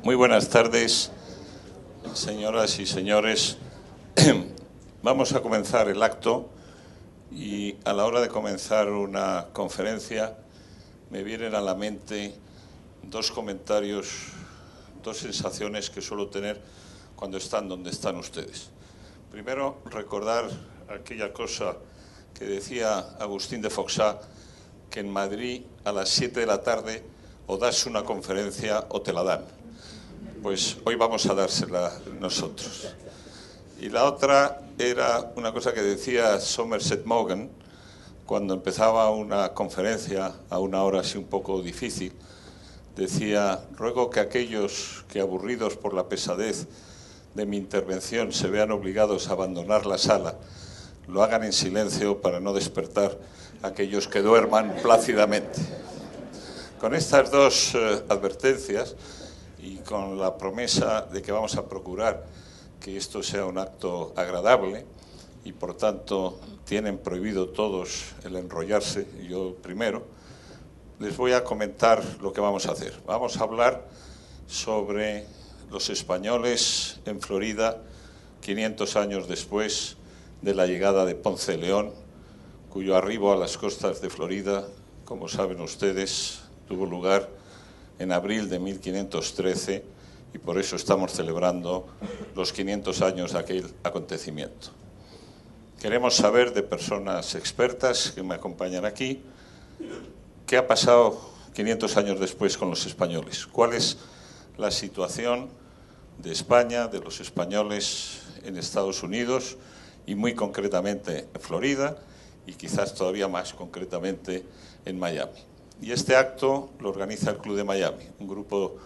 Muy buenas tardes, señoras y señores. Vamos a comenzar el acto y a la hora de comenzar una conferencia me vienen a la mente dos comentarios, dos sensaciones que suelo tener cuando están donde están ustedes. Primero, recordar aquella cosa que decía Agustín de Foxá, que en Madrid a las 7 de la tarde o das una conferencia o te la dan. Pues hoy vamos a dársela nosotros. Y la otra era una cosa que decía Somerset Maugham cuando empezaba una conferencia a una hora así un poco difícil. Decía: ruego que aquellos que, aburridos por la pesadez de mi intervención, se vean obligados a abandonar la sala, lo hagan en silencio para no despertar a aquellos que duerman plácidamente. Con estas dos advertencias y con la promesa de que vamos a procurar que esto sea un acto agradable, y por tanto tienen prohibido todos el enrollarse, yo primero, les voy a comentar lo que vamos a hacer. Vamos a hablar sobre los españoles en Florida 500 años después de la llegada de Ponce de León, cuyo arribo a las costas de Florida, como saben ustedes, tuvo lugar en abril de 1513 y por eso estamos celebrando los 500 años de aquel acontecimiento. Queremos saber de personas expertas que me acompañan aquí qué ha pasado 500 años después con los españoles, cuál es la situación de España, de los españoles en Estados Unidos y muy concretamente en Florida y quizás todavía más concretamente en Miami. Y este acto lo organiza el Club de Miami, un grupo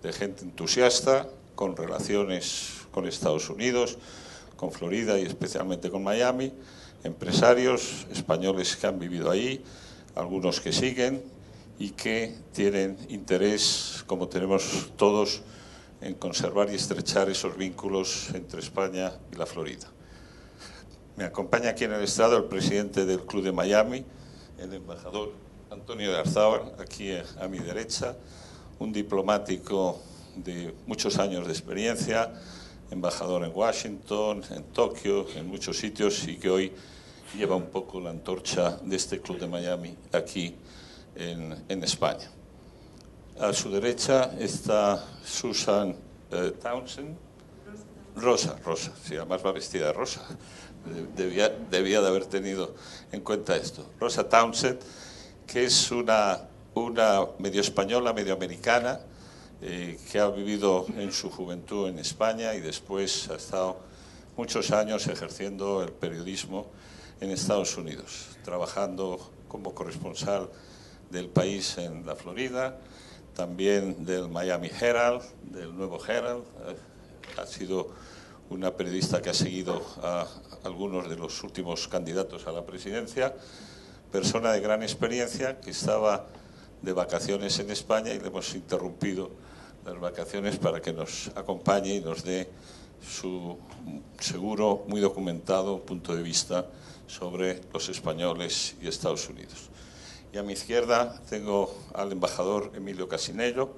de gente entusiasta con relaciones con Estados Unidos, con Florida y especialmente con Miami, empresarios españoles que han vivido ahí, algunos que siguen y que tienen interés, como tenemos todos, en conservar y estrechar esos vínculos entre España y la Florida. Me acompaña aquí en el estrado el presidente del Club de Miami, el embajador Antonio de Arzábal, aquí a mi derecha, un diplomático de muchos años de experiencia, embajador en Washington, en Tokio, en muchos sitios, y que hoy lleva un poco la antorcha de este Club de Miami aquí en España. A su derecha está Susan Townsend. Rosa, sí, además va vestida de rosa. Debía de haber tenido en cuenta esto. Rosa Townsend, que es una medio española, medio americana, que ha vivido en su juventud en España y después ha estado muchos años ejerciendo el periodismo en Estados Unidos, trabajando como corresponsal del país en la Florida, también del Miami Herald, del Nuevo Herald. Ha sido una periodista que ha seguido a algunos de los últimos candidatos a la presidencia, persona de gran experiencia que estaba de vacaciones en España y le hemos interrumpido las vacaciones para que nos acompañe y nos dé su seguro, muy documentado punto de vista sobre los españoles y Estados Unidos. Y a mi izquierda tengo al embajador Emilio Casinello.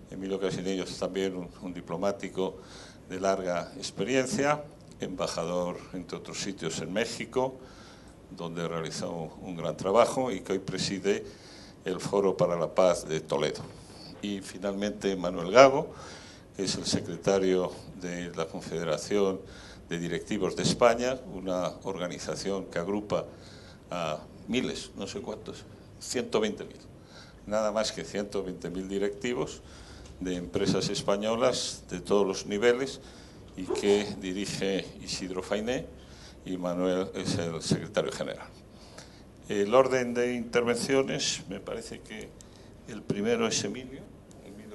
Emilio Casinello es también un diplomático de larga experiencia, embajador, entre otros sitios, en México, donde realizó un gran trabajo y que hoy preside el Foro para la Paz de Toledo. Y finalmente Manuel Gago, que es el secretario de la Confederación de Directivos de España, una organización que agrupa a miles, no sé cuántos, 120.000, nada más que 120.000 directivos de empresas españolas de todos los niveles y que dirige Isidro Fainé, y Manuel es el secretario general. El orden de intervenciones, me parece que el primero es Emilio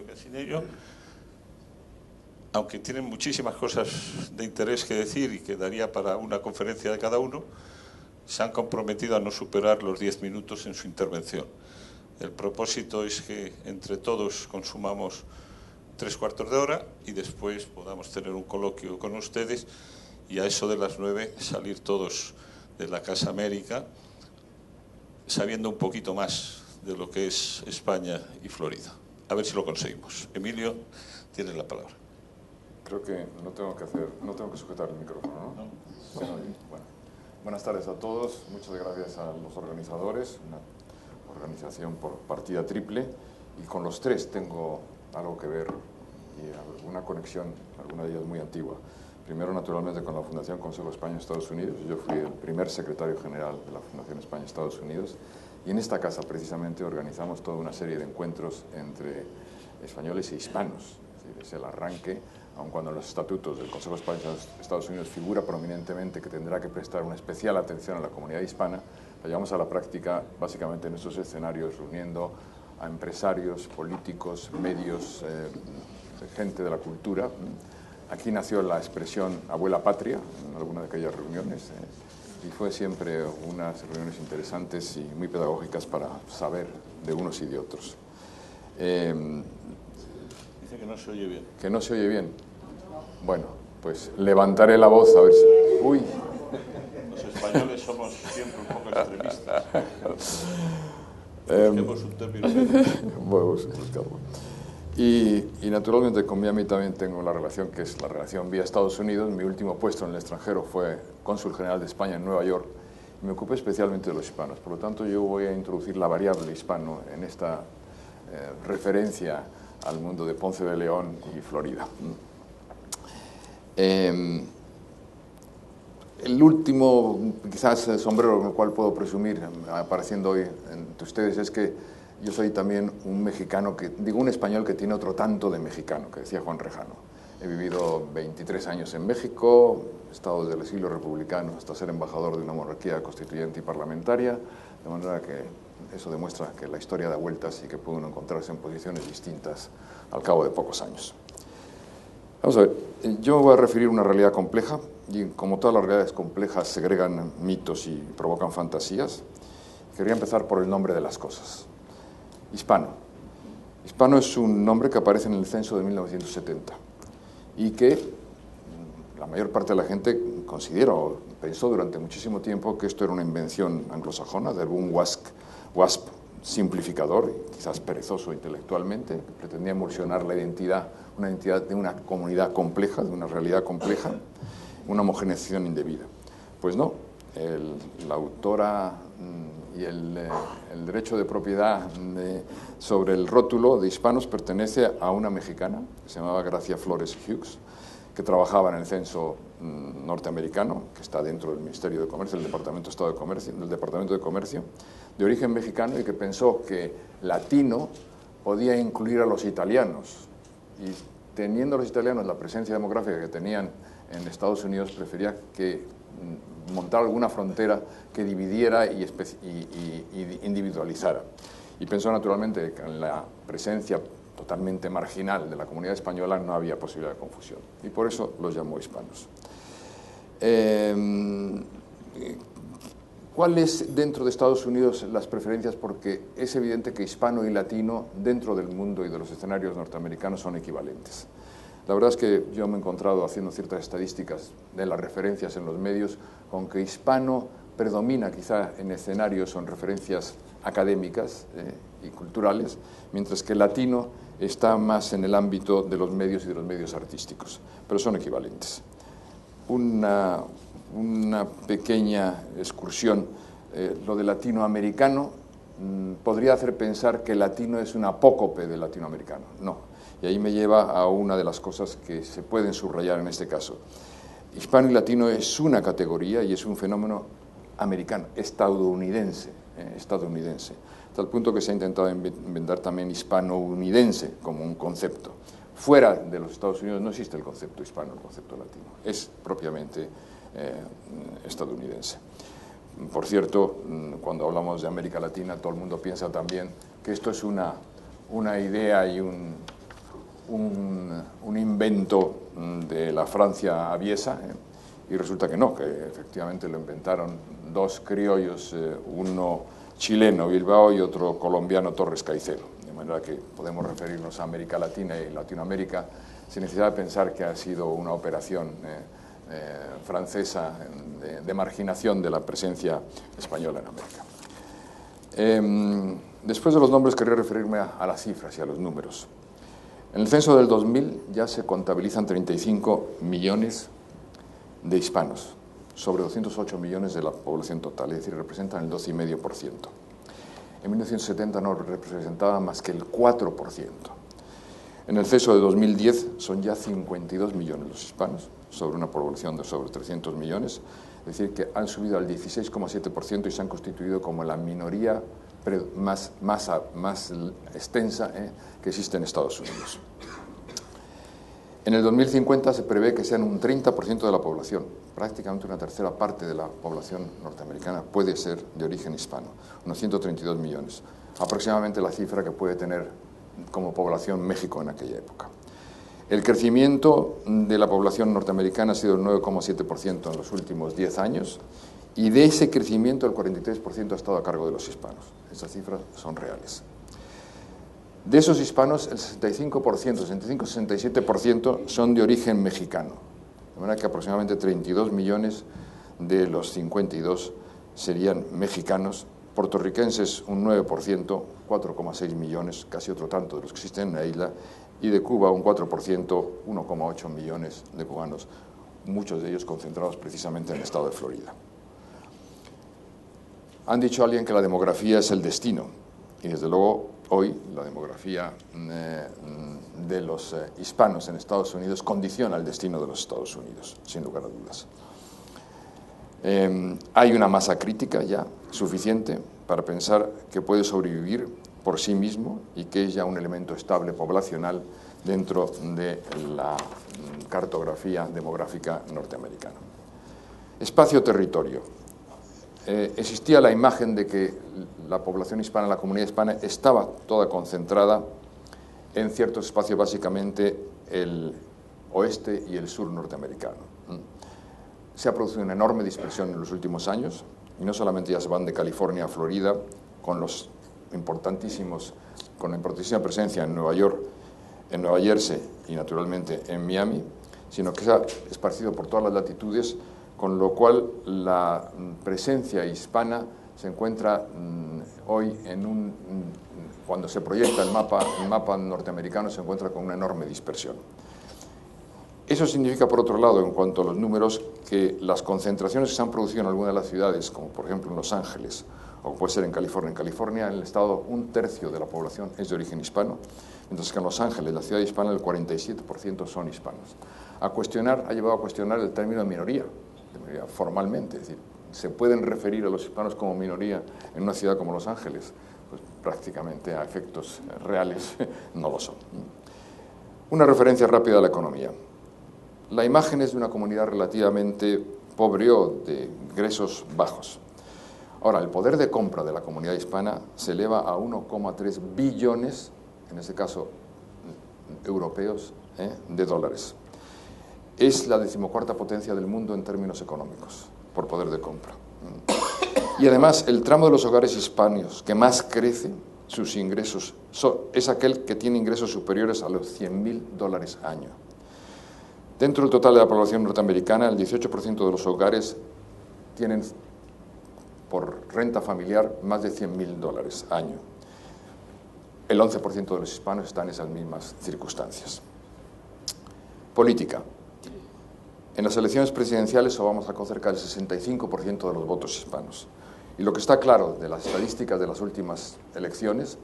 Casinello, aunque tienen muchísimas cosas de interés que decir y que daría para una conferencia de cada uno, se han comprometido a no superar los 10 minutos en su intervención. El propósito es que entre todos consumamos 3/4 de hora y después podamos tener un coloquio con ustedes y a eso de las 9 salir todos de la Casa América sabiendo un poquito más de lo que es España y Florida. A ver si lo conseguimos. Emilio, Tienes la palabra. Creo que no tengo que sujetar el micrófono, ¿no? Sí, bueno. Buenas tardes a todos. Muchas gracias a los organizadores, una organización por partida triple, y con los tres tengo algo que ver y una conexión, alguna de ellas muy antigua. Primero, naturalmente, con la Fundación Consejo España-Estados Unidos. Yo fui el primer secretario general de la Fundación España-Estados Unidos, y en esta casa, precisamente, organizamos toda una serie de encuentros entre españoles e hispanos. Es decir, es el arranque, aun cuando en los estatutos del Consejo España-Estados Unidos figura prominentemente que tendrá que prestar una especial atención a la comunidad hispana, la llevamos a la práctica básicamente en estos escenarios, reuniendo a empresarios, políticos, medios, gente de la cultura. Aquí nació la expresión abuela patria en alguna de aquellas reuniones, y fue siempre unas reuniones interesantes y muy pedagógicas para saber de unos y de otros. Dice que no se oye bien. ¿Que no se oye bien? Bueno, pues levantaré la voz a ver si... ¡Uy! Los españoles somos siempre un poco extremistas. Busquemos un término medio. Bueno, y naturalmente con Miami también tengo la relación que es la relación vía Estados Unidos. Mi último puesto en el extranjero fue cónsul general de España en Nueva York, y me ocupé especialmente de los hispanos. Por lo tanto, yo voy a introducir la variable hispano en esta referencia al mundo de Ponce de León y Florida. El último, quizás, sombrero con el cual puedo presumir, apareciendo hoy entre ustedes, es que yo soy también un mexicano, un español que tiene otro tanto de mexicano, que decía Juan Rejano. He vivido 23 años en México, he estado desde el exilio republicano hasta ser embajador de una monarquía constituyente y parlamentaria, de manera que eso demuestra que la historia da vueltas y que puede uno encontrarse en posiciones distintas al cabo de pocos años. Vamos a ver, yo me voy a referir a una realidad compleja, y como todas las realidades complejas segregan mitos y provocan fantasías. Quería empezar por el nombre de las cosas. Hispano. Hispano es un nombre que aparece en el censo de 1970 y que la mayor parte de la gente considera o pensó durante muchísimo tiempo que esto era una invención anglosajona, de algún WASP simplificador y quizás perezoso intelectualmente, que pretendía emulsionar la identidad, una identidad de una comunidad compleja, de una realidad compleja, una homogeneización indebida. Pues no, la autora y el derecho de propiedad sobre el rótulo de hispanos pertenece a una mexicana que se llamaba Gracia Flores Hughes, que trabajaba en el censo norteamericano, que está dentro del Ministerio de Comercio, del Departamento de Comercio, de origen mexicano, y que pensó que latino podía incluir a los italianos. Y teniendo los italianos la presencia demográfica que tenían en Estados Unidos, prefería que montar alguna frontera que dividiera y individualizara. Y pensó naturalmente que en la presencia totalmente marginal de la comunidad española no había posibilidad de confusión, y por eso los llamó hispanos. ¿Cuáles dentro de Estados Unidos las preferencias? Porque es evidente que hispano y latino dentro del mundo y de los escenarios norteamericanos son equivalentes. La verdad es que yo me he encontrado haciendo ciertas estadísticas de las referencias en los medios con que hispano predomina quizá en escenarios o en referencias académicas y culturales, mientras que latino está más en el ámbito de los medios y de los medios artísticos, pero son equivalentes. Una pequeña excursión, lo de latinoamericano podría hacer pensar que latino es un apócope de latinoamericano. No, y ahí me lleva a una de las cosas que se pueden subrayar en este caso. Hispano y latino es una categoría y es un fenómeno americano, estadounidense, hasta el punto que se ha intentado inventar también hispano-unidense como un concepto. Fuera de los Estados Unidos no existe el concepto hispano, el concepto latino, es propiamente estadounidense. Por cierto, cuando hablamos de América Latina, todo el mundo piensa también que esto es una idea y un invento de la Francia aviesa, y resulta que no, que efectivamente lo inventaron dos criollos, uno chileno, Bilbao, y otro colombiano, Torres Caicedo. De manera que podemos referirnos a América Latina y Latinoamérica sin necesidad de pensar que ha sido una operación francesa de marginación de la presencia española en América. Después de los nombres quería referirme a las cifras y a los números. En el censo del 2000 ya se contabilizan 35 millones de hispanos, sobre 208 millones de la población total, es decir, representan el 12,5%. En 1970 no representaba más que el 4%. En el censo de 2010 son ya 52 millones los hispanos, sobre una población de sobre 300 millones, es decir, que han subido al 16,7% y se han constituido como la minoría más extensa que existe en Estados Unidos. En el 2050 se prevé que sean un 30% de la población, prácticamente una tercera parte de la población norteamericana puede ser de origen hispano, unos 132 millones, aproximadamente la cifra que puede tener como población México en aquella época. El crecimiento de la población norteamericana ha sido del 9,7% en los últimos 10 años y de ese crecimiento el 43% ha estado a cargo de los hispanos. Esas cifras son reales. De esos hispanos, el 65-67% son de origen mexicano, de manera que aproximadamente 32 millones de los 52 serían mexicanos, puertorriquenses un 9%, 4,6 millones, casi otro tanto de los que existen en la isla, y de Cuba un 4%, 1,8 millones de cubanos, muchos de ellos concentrados precisamente en el estado de Florida. Han dicho a alguien que la demografía es el destino, y desde luego hoy la demografía de los hispanos en Estados Unidos condiciona el destino de los Estados Unidos, sin lugar a dudas. Hay una masa crítica ya suficiente para pensar que puede sobrevivir por sí mismo y que es ya un elemento estable poblacional dentro de la cartografía demográfica norteamericana. Espacio-territorio. Existía la imagen de que la población hispana, la comunidad hispana, estaba toda concentrada en ciertos espacios, básicamente el oeste y el sur norteamericano. Se ha producido una enorme dispersión en los últimos años, y no solamente ya se van de California a Florida, con la importantísima presencia en Nueva York, en Nueva Jersey y naturalmente en Miami, sino que se ha esparcido por todas las latitudes, con lo cual la presencia hispana se encuentra hoy cuando se proyecta el mapa norteamericano, se encuentra con una enorme dispersión. Eso significa, por otro lado, en cuanto a los números, que las concentraciones que se han producido en algunas de las ciudades, como por ejemplo en Los Ángeles, o puede ser en California, en el estado, un tercio de la población es de origen hispano, mientras que en Los Ángeles, la ciudad hispana, el 47% son hispanos. Ha llevado a cuestionar el término de minoría formalmente, es decir, ¿se pueden referir a los hispanos como minoría en una ciudad como Los Ángeles? Pues prácticamente a efectos reales no lo son. Una referencia rápida a la economía. La imagen es de una comunidad relativamente pobre o de ingresos bajos. Ahora, el poder de compra de la comunidad hispana se eleva a 1,3 billones, en este caso europeos, de dólares. Es la 14ª potencia del mundo en términos económicos, por poder de compra. Y además, el tramo de los hogares hispanos que más crece sus ingresos es aquel que tiene ingresos superiores a los $100.000 año. Dentro del total de la población norteamericana, el 18% de los hogares tienen por renta familiar más de $100.000 año. El 11% de los hispanos están en esas mismas circunstancias. Política. En las elecciones presidenciales Obama sacó cerca del 65% de los votos hispanos. Y lo que está claro de las estadísticas de las últimas elecciones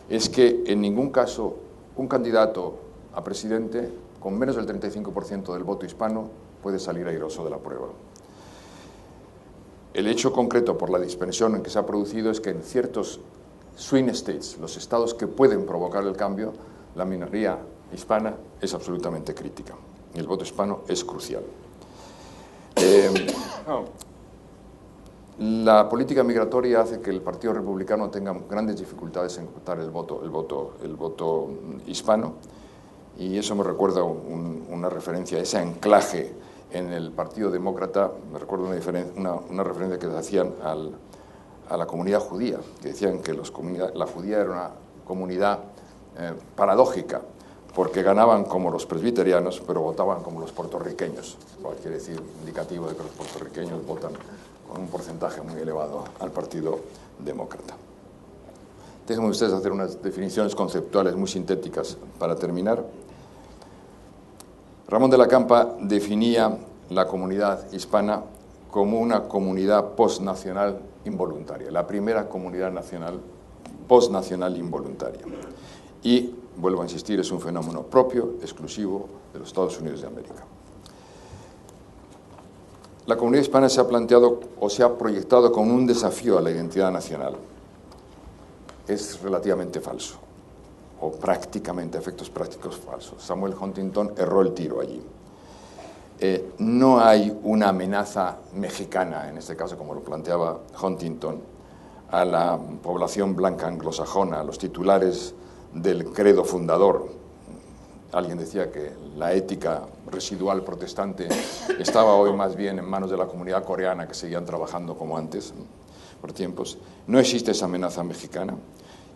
es que en ningún caso un candidato a presidente con menos del 35% del voto hispano puede salir airoso de la prueba. El hecho concreto por la dispersión en que se ha producido es que en ciertos swing states, los estados que pueden provocar el cambio, la minoría hispana es absolutamente crítica. Y el voto hispano es crucial. La política migratoria hace que el Partido Republicano tenga grandes dificultades en captar el voto hispano, y eso me recuerda una referencia a ese anclaje en el Partido Demócrata. Me recuerdo una referencia que hacían a la comunidad judía, que decían que la judía era una comunidad paradójica, porque ganaban como los presbiterianos, pero votaban como los puertorriqueños, lo que quiere decir indicativo de que los puertorriqueños votan con un porcentaje muy elevado al Partido Demócrata. Déjenme ustedes hacer unas definiciones conceptuales muy sintéticas para terminar. Ramón de la Campa definía la comunidad hispana como una comunidad postnacional involuntaria, la primera comunidad nacional postnacional involuntaria. Y, vuelvo a insistir, es un fenómeno propio, exclusivo de los Estados Unidos de América. La comunidad hispana se ha planteado o se ha proyectado como un desafío a la identidad nacional. Es relativamente falso, o prácticamente, a efectos prácticos, falso. Samuel Huntington erró el tiro allí. No hay una amenaza mexicana, en este caso, como lo planteaba Huntington, a la población blanca anglosajona, a los titulares del credo fundador. Alguien decía que la ética residual protestante estaba hoy más bien en manos de la comunidad coreana, que seguían trabajando como antes, por tiempos. No existe esa amenaza mexicana.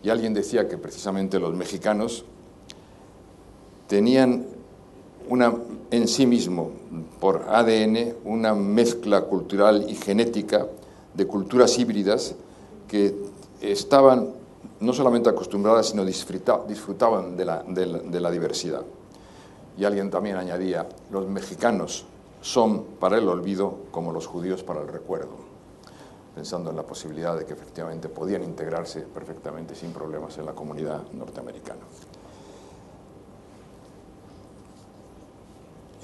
Y alguien decía que precisamente los mexicanos tenían en sí mismo, por ADN, una mezcla cultural y genética de culturas híbridas que estaban no solamente acostumbradas, sino disfrutaban de la diversidad. Y alguien también añadía, los mexicanos son para el olvido como los judíos para el recuerdo, pensando en la posibilidad de que efectivamente podían integrarse perfectamente sin problemas en la comunidad norteamericana.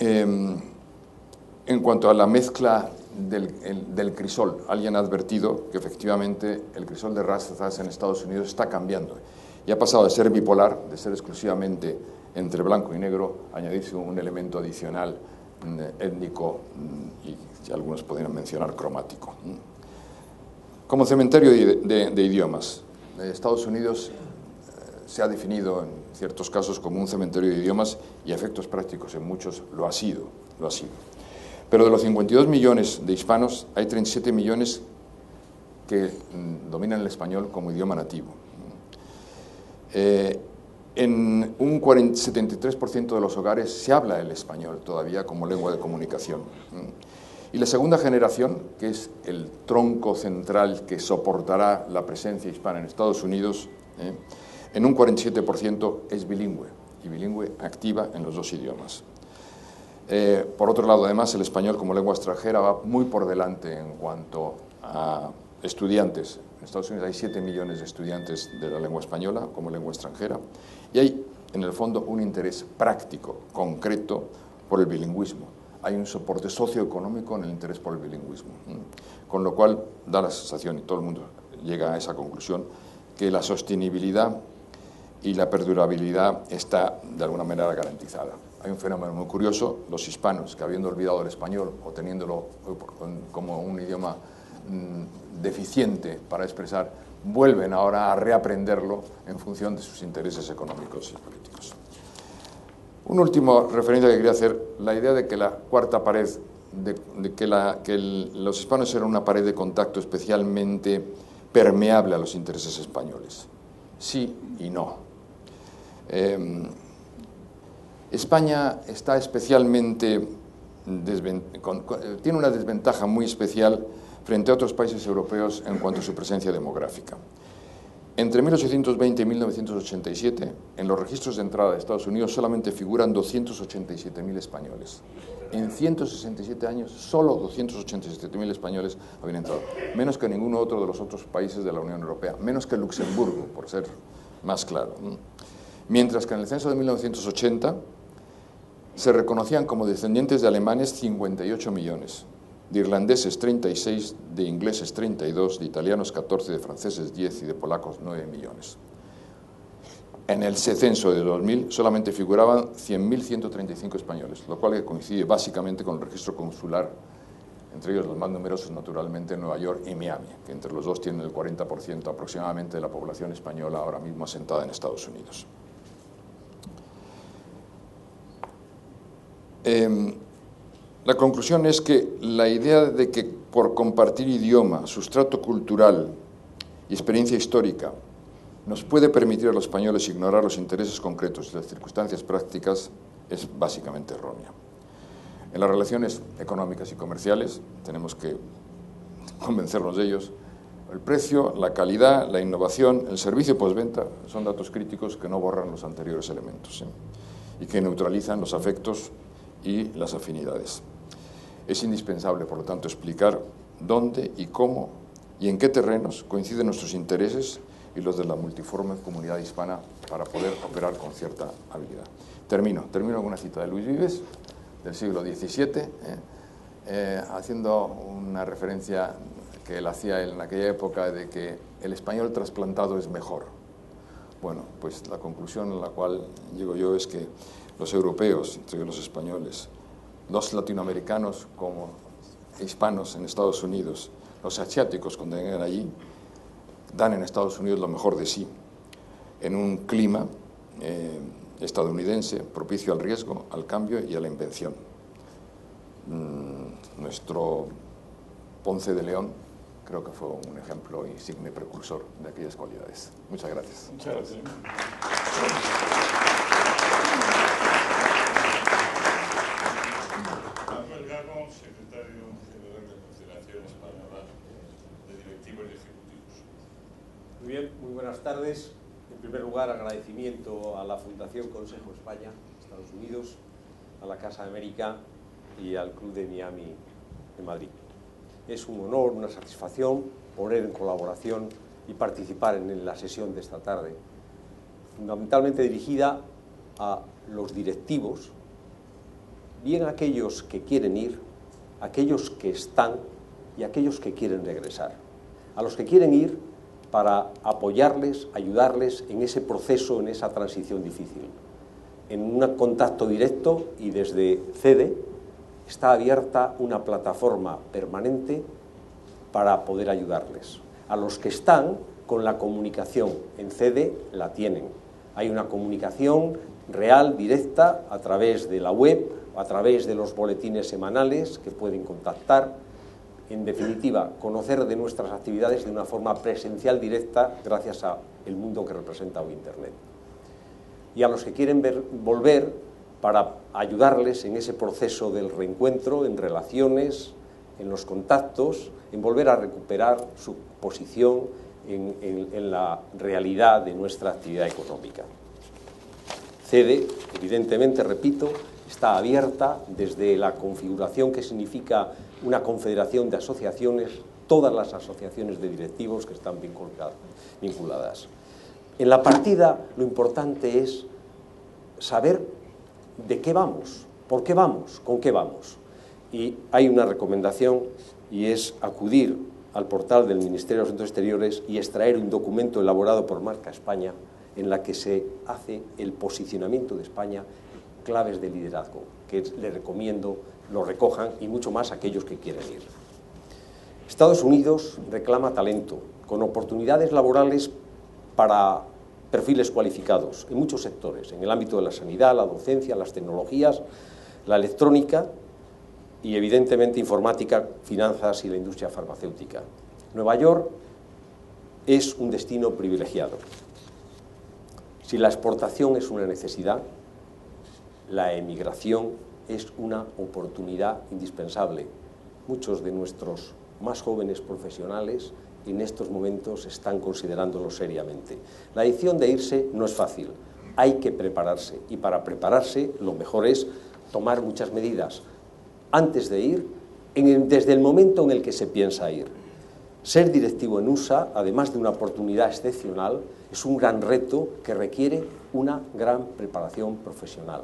En cuanto a la mezcla del crisol, alguien ha advertido que efectivamente el crisol de razas en Estados Unidos está cambiando y ha pasado de ser bipolar, de ser exclusivamente entre blanco y negro, a añadirse un elemento adicional étnico y algunos podrían mencionar cromático. Como cementerio de idiomas, Estados Unidos se ha definido en ciertos casos como un cementerio de idiomas y a efectos prácticos en muchos lo ha sido. Pero de los 52 millones de hispanos, hay 37 millones que dominan el español como idioma nativo. En un 73% de los hogares se habla el español todavía como lengua de comunicación. Y la segunda generación, que es el tronco central que soportará la presencia hispana en Estados Unidos, en un 47% es bilingüe, y bilingüe activa en los dos idiomas. Por otro lado, además, el español como lengua extranjera va muy por delante en cuanto a estudiantes. En Estados Unidos hay 7 millones de estudiantes de la lengua española como lengua extranjera, y hay, en el fondo, un interés práctico, concreto, por el bilingüismo. Hay un soporte socioeconómico en el interés por el bilingüismo, con lo cual da la sensación, y todo el mundo llega a esa conclusión, que la sostenibilidad y la perdurabilidad está de alguna manera garantizada. Hay un fenómeno muy curioso, los hispanos que habiendo olvidado el español o teniéndolo como un idioma deficiente para expresar, vuelven ahora a reaprenderlo en función de sus intereses económicos y políticos. Una última referencia que quería hacer, la idea de que la cuarta pared, los hispanos eran una pared de contacto especialmente permeable a los intereses españoles. Sí y no. España está especialmente tiene una desventaja muy especial frente a otros países europeos en cuanto a su presencia demográfica. Entre 1820 y 1987, en los registros de entrada de Estados Unidos solamente figuran 287.000 españoles. En 167 años, solo 287.000 españoles habían entrado. Menos que ninguno otro de los otros países de la Unión Europea. Menos que Luxemburgo, por ser más claro. Mientras que en el censo de 1980 se reconocían como descendientes de alemanes 58 millones, de irlandeses 36, de ingleses 32, de italianos 14, de franceses 10 y de polacos 9 millones. En el censo de 2000 solamente figuraban 100.135 españoles, lo cual coincide básicamente con el registro consular, entre ellos los más numerosos naturalmente Nueva York y Miami, que entre los dos tienen el 40% aproximadamente de la población española ahora mismo asentada en Estados Unidos. La conclusión es que la idea de que por compartir idioma, sustrato cultural y experiencia histórica nos puede permitir a los españoles ignorar los intereses concretos y las circunstancias prácticas es básicamente errónea. En las relaciones económicas y comerciales tenemos que convencernos de ellos. El precio, la calidad, la innovación, el servicio postventa son datos críticos que no borran los anteriores elementos, y que neutralizan los afectos y las afinidades. Es indispensable, por lo tanto, explicar dónde y cómo y en qué terrenos coinciden nuestros intereses y los de la multiforme comunidad hispana para poder operar con cierta habilidad. Termino con una cita de Luis Vives, del siglo XVII, haciendo una referencia que él hacía en aquella época de que el español trasplantado es mejor. Bueno, pues la conclusión a la cual llego yo es que los europeos, entre los españoles, los latinoamericanos como hispanos en Estados Unidos, los asiáticos cuando llegan allí, dan en Estados Unidos lo mejor de sí, en un clima estadounidense propicio al riesgo, al cambio y a la invención. Nuestro Ponce de León creo que fue un ejemplo insigne precursor de aquellas cualidades. Muchas gracias. Muchas gracias. Manuel Gago, secretario general de la Confederación Española de Directivos y Ejecutivos. Muy bien, muy buenas tardes. En primer lugar, agradecimiento a la Fundación Consejo España, Estados Unidos, a la Casa de América y al Club de Miami de Madrid. Es un honor, una satisfacción poner en colaboración y participar en la sesión de esta tarde, fundamentalmente dirigida a los directivos, bien aquellos que quieren ir, aquellos que están y aquellos que quieren regresar. A los que quieren ir para apoyarles, ayudarles en ese proceso, en esa transición difícil. En un contacto directo y desde CEDE está abierta una plataforma permanente para poder ayudarles. A los que están con la comunicación en CEDE la tienen. Hay una comunicación real, directa, a través de la web, a través de los boletines semanales que pueden contactar. En definitiva, conocer de nuestras actividades de una forma presencial directa gracias al mundo que representa hoy Internet. Y a los que quieren volver para ayudarles en ese proceso del reencuentro, en relaciones, en los contactos, en volver a recuperar su posición en la realidad de nuestra actividad económica. CEDE, evidentemente, repito, está abierta desde la configuración que significa una confederación de asociaciones, todas las asociaciones de directivos que están vinculadas. En la partida lo importante es saber de qué vamos, por qué vamos, con qué vamos. Y hay una recomendación y es acudir al portal del Ministerio de Asuntos Exteriores y extraer un documento elaborado por Marca España en la que se hace el posicionamiento de España, claves de liderazgo, que les recomiendo lo recojan y mucho más aquellos que quieren ir. Estados Unidos reclama talento, con oportunidades laborales para perfiles cualificados en muchos sectores, en el ámbito de la sanidad, la docencia, las tecnologías, la electrónica y evidentemente informática, finanzas y la industria farmacéutica. Nueva York es un destino privilegiado. Si la exportación es una necesidad, la emigración es una oportunidad indispensable. Muchos de nuestros más jóvenes profesionales en estos momentos están considerándolo seriamente. La decisión de irse no es fácil, hay que prepararse y para prepararse lo mejor es tomar muchas medidas antes de ir, desde el momento en el que se piensa ir. Ser directivo en USA, además de una oportunidad excepcional, es un gran reto que requiere una gran preparación profesional.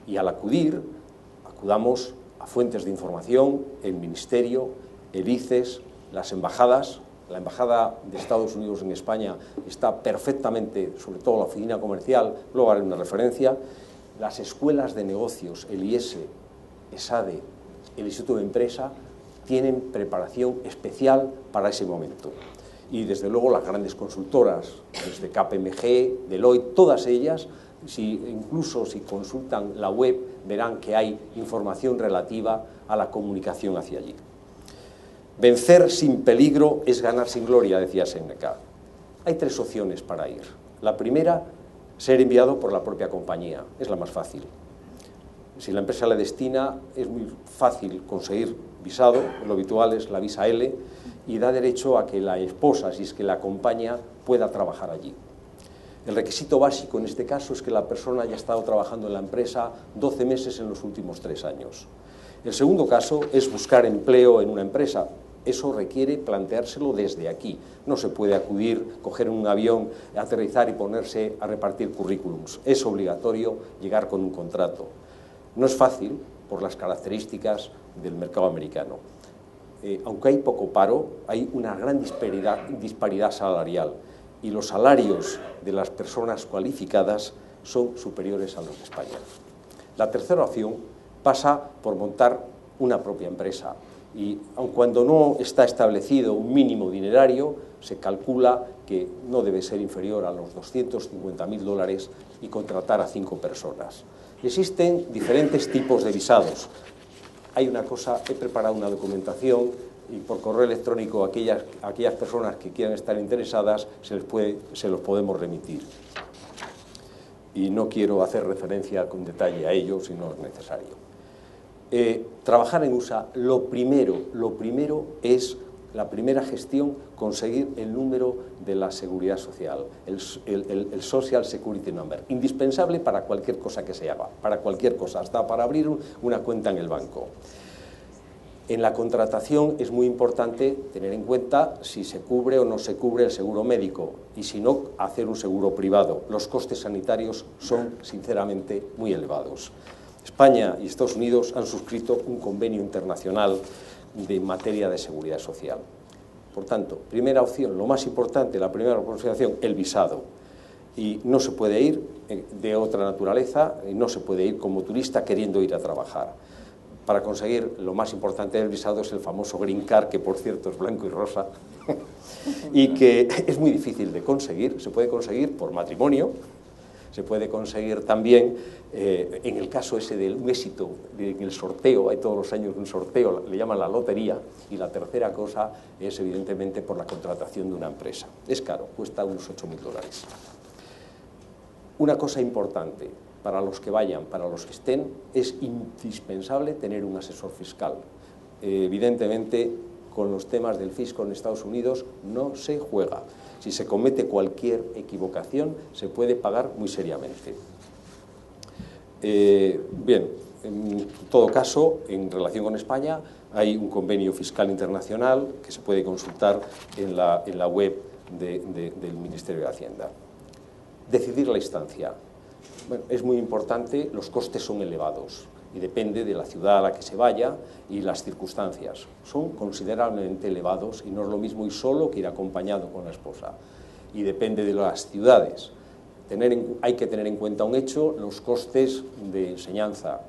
Y al acudamos a fuentes de información, el Ministerio, el ICES, las embajadas. La Embajada de Estados Unidos en España está perfectamente, sobre todo la oficina comercial, luego haré una referencia. Las escuelas de negocios, el IES, ESADE, el Instituto de Empresa, tienen preparación especial para ese momento. Y desde luego las grandes consultoras, desde KPMG, Deloitte, todas ellas, incluso si consultan la web, verán que hay información relativa a la comunicación hacia allí. Vencer sin peligro es ganar sin gloria, decía Séneca. Hay tres opciones para ir. La primera, ser enviado por la propia compañía, es la más fácil. Si la empresa le destina, es muy fácil conseguir visado, lo habitual es la visa L, y da derecho a que la esposa, si es que la acompaña, pueda trabajar allí. El requisito básico en este caso es que la persona haya estado trabajando en la empresa 12 meses en los últimos 3 años. El segundo caso es buscar empleo en una empresa. Eso requiere planteárselo desde aquí. No se puede acudir, coger un avión, aterrizar y ponerse a repartir currículums. Es obligatorio llegar con un contrato. No es fácil por las características del mercado americano. Aunque hay poco paro, hay una gran disparidad salarial y los salarios de las personas cualificadas son superiores a los de España. La tercera opción pasa por montar una propia empresa y aun cuando no está establecido un mínimo dinerario, se calcula que no debe ser inferior a los $250.000 y contratar a 5 personas. Existen diferentes tipos de visados. Hay una cosa, he preparado una documentación y por correo electrónico a aquellas personas que quieran estar interesadas se los podemos remitir. Y no quiero hacer referencia con detalle a ello si no es necesario. Trabajar en USA, lo primero es, la primera gestión, conseguir el número de la seguridad social, el Social Security Number, indispensable para cualquier cosa que se haga, para cualquier cosa, hasta para abrir una cuenta en el banco. En la contratación es muy importante tener en cuenta si se cubre o no se cubre el seguro médico y si no, hacer un seguro privado. Los costes sanitarios son, sinceramente, muy elevados. España y Estados Unidos han suscrito un convenio internacional de materia de seguridad social. Por tanto, primera opción, lo más importante, la primera consideración, el visado. Y no se puede ir de otra naturaleza, no se puede ir como turista queriendo ir a trabajar. Para conseguir lo más importante del visado es el famoso Green Card, que por cierto es blanco y rosa, y que es muy difícil de conseguir. Se puede conseguir por matrimonio, se puede conseguir también, en el caso ese de un éxito, en el sorteo, hay todos los años un sorteo, le llaman la lotería, y la tercera cosa es evidentemente por la contratación de una empresa. Es caro, cuesta unos $8.000. Una cosa importante, para los que vayan, para los que estén, es indispensable tener un asesor fiscal. Evidentemente, con los temas del fisco en Estados Unidos no se juega. Si se comete cualquier equivocación, se puede pagar muy seriamente. Bien, en todo caso, en relación con España, hay un convenio fiscal internacional que se puede consultar en la web del Ministerio de Hacienda. Decidir la instancia. Bueno, es muy importante, los costes son elevados y depende de la ciudad a la que se vaya y las circunstancias. Son considerablemente elevados y no es lo mismo ir solo que ir acompañado con la esposa. Y depende de las ciudades. Hay que tener en cuenta un hecho, los costes de enseñanza.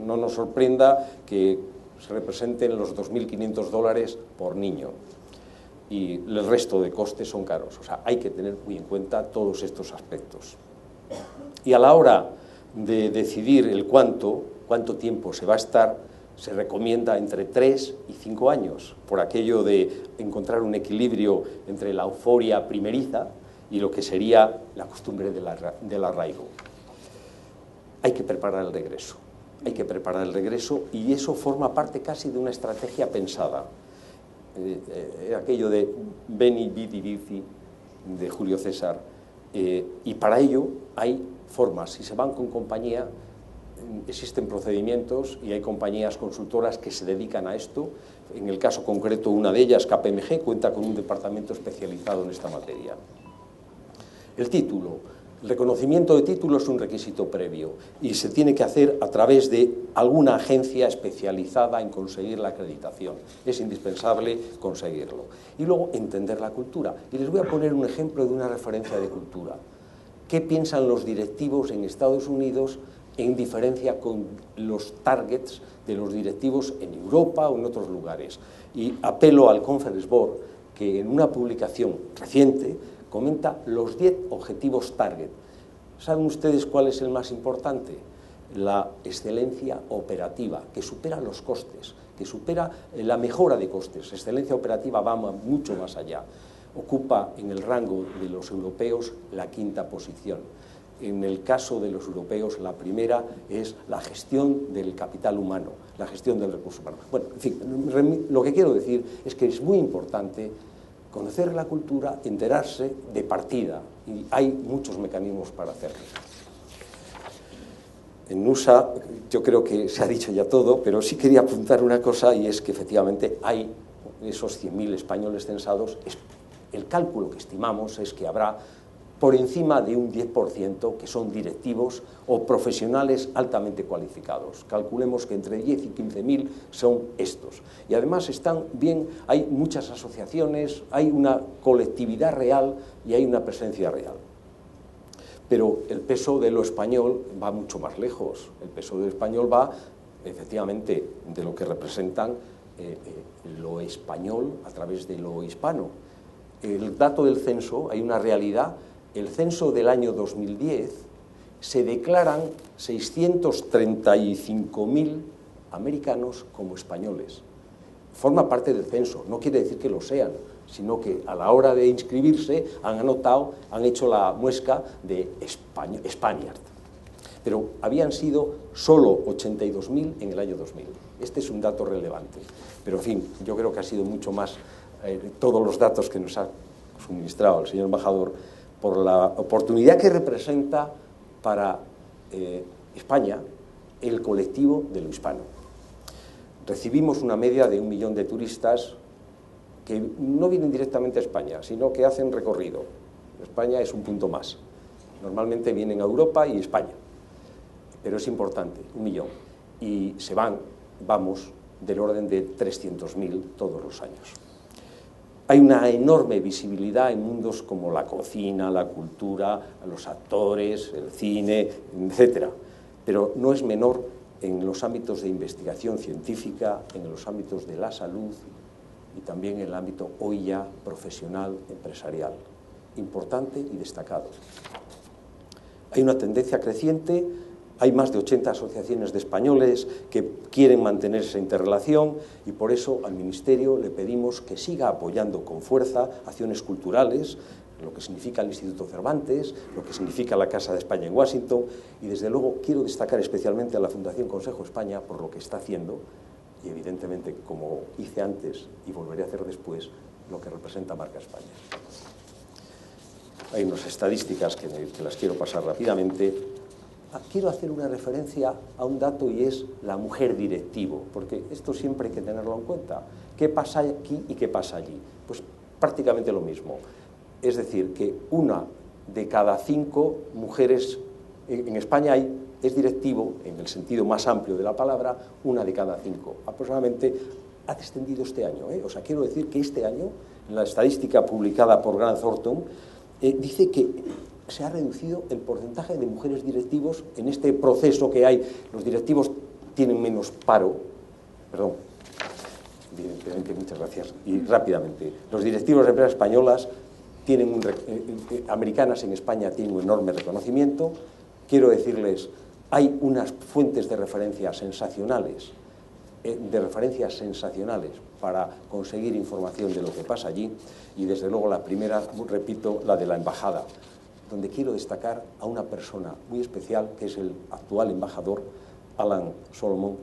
No nos sorprenda que se representen los $2.500 por niño y el resto de costes son caros. O sea, hay que tener muy en cuenta todos estos aspectos. Y a la hora de decidir el cuánto tiempo se va a estar, se recomienda entre 3 y 5 años, por aquello de encontrar un equilibrio entre la euforia primeriza y lo que sería la costumbre del arraigo. Hay que preparar el regreso, y eso forma parte casi de una estrategia pensada. Aquello de Veni, Vidi, Vici, de Julio César, y para ello hay formas. Si se van con compañía, existen procedimientos y hay compañías consultoras que se dedican a esto. En el caso concreto, una de ellas, KPMG, cuenta con un departamento especializado en esta materia. El título. El reconocimiento de título es un requisito previo y se tiene que hacer a través de alguna agencia especializada en conseguir la acreditación. Es indispensable conseguirlo. Y luego entender la cultura. Y les voy a poner un ejemplo de una referencia de cultura. ¿Qué piensan los directivos en Estados Unidos en diferencia con los targets de los directivos en Europa o en otros lugares? Y apelo al Conference Board, que en una publicación reciente comenta los 10 objetivos target. ¿Saben ustedes cuál es el más importante? La excelencia operativa, que supera los costes, que supera la mejora de costes. Excelencia operativa va mucho más allá. Ocupa en el rango de los europeos la 5ª posición. En el caso de los europeos, la primera es la gestión del capital humano, la gestión del recurso humano. Bueno, en fin, lo que quiero decir es que es muy importante conocer la cultura, enterarse de partida, y hay muchos mecanismos para hacerlo. En USA yo creo que se ha dicho ya todo, pero sí quería apuntar una cosa, y es que efectivamente hay esos 100.000 españoles censados. El cálculo que estimamos es que habrá por encima de un 10% que son directivos o profesionales altamente cualificados. Calculemos que entre 10 y 15.000 son estos. Y además están bien, hay muchas asociaciones, hay una colectividad real y hay una presencia real. Pero el peso de lo español va mucho más lejos. El peso de lo español va, efectivamente, de lo que representan lo español a través de lo hispano. El dato del censo, hay una realidad. El censo del año 2010 se declaran 635.000 americanos como españoles. Forma parte del censo, no quiere decir que lo sean, sino que a la hora de inscribirse han anotado, han hecho la muesca de Spaniard. Pero habían sido solo 82.000 en el año 2000. Este es un dato relevante. Pero, en fin, yo creo que ha sido mucho más todos los datos que nos ha suministrado el señor embajador, por la oportunidad que representa para España el colectivo de lo hispano. Recibimos una media de 1 millón de turistas que no vienen directamente a España, sino que hacen recorrido. España es un punto más. Normalmente vienen a Europa y España, pero es importante, 1 millón. Y vamos, del orden de 300.000 todos los años. Hay una enorme visibilidad en mundos como la cocina, la cultura, los actores, el cine, etc. Pero no es menor en los ámbitos de investigación científica, en los ámbitos de la salud y también en el ámbito hoy ya profesional, empresarial. Importante y destacado. Hay una tendencia creciente. Hay más de 80 asociaciones de españoles que quieren mantener esa interrelación, y por eso al Ministerio le pedimos que siga apoyando con fuerza acciones culturales, lo que significa el Instituto Cervantes, lo que significa la Casa de España en Washington, y desde luego quiero destacar especialmente a la Fundación Consejo España por lo que está haciendo, y evidentemente, como hice antes y volveré a hacer después, lo que representa Marca España. Hay unas estadísticas que las quiero pasar rápidamente. Quiero hacer una referencia a un dato, y es la mujer directivo, porque esto siempre hay que tenerlo en cuenta. ¿Qué pasa aquí y qué pasa allí? Pues prácticamente lo mismo. Es decir, que 1 de cada 5 mujeres en España es directivo, en el sentido más amplio de la palabra, 1 de cada 5. Aproximadamente ha descendido este año. O sea, quiero decir que este año, en la estadística publicada por Grant Thornton, dice que se ha reducido el porcentaje de mujeres directivos en este proceso que hay. Los directivos tienen menos paro. Perdón. Evidentemente, muchas gracias. Y rápidamente. Los directivos de empresas españolas americanas en España tienen un enorme reconocimiento. Quiero decirles, hay unas fuentes de referencia sensacionales, para conseguir información de lo que pasa allí. Y desde luego la primera, repito, la de la embajada, donde quiero destacar a una persona muy especial, que es el actual embajador, Alan Solomon,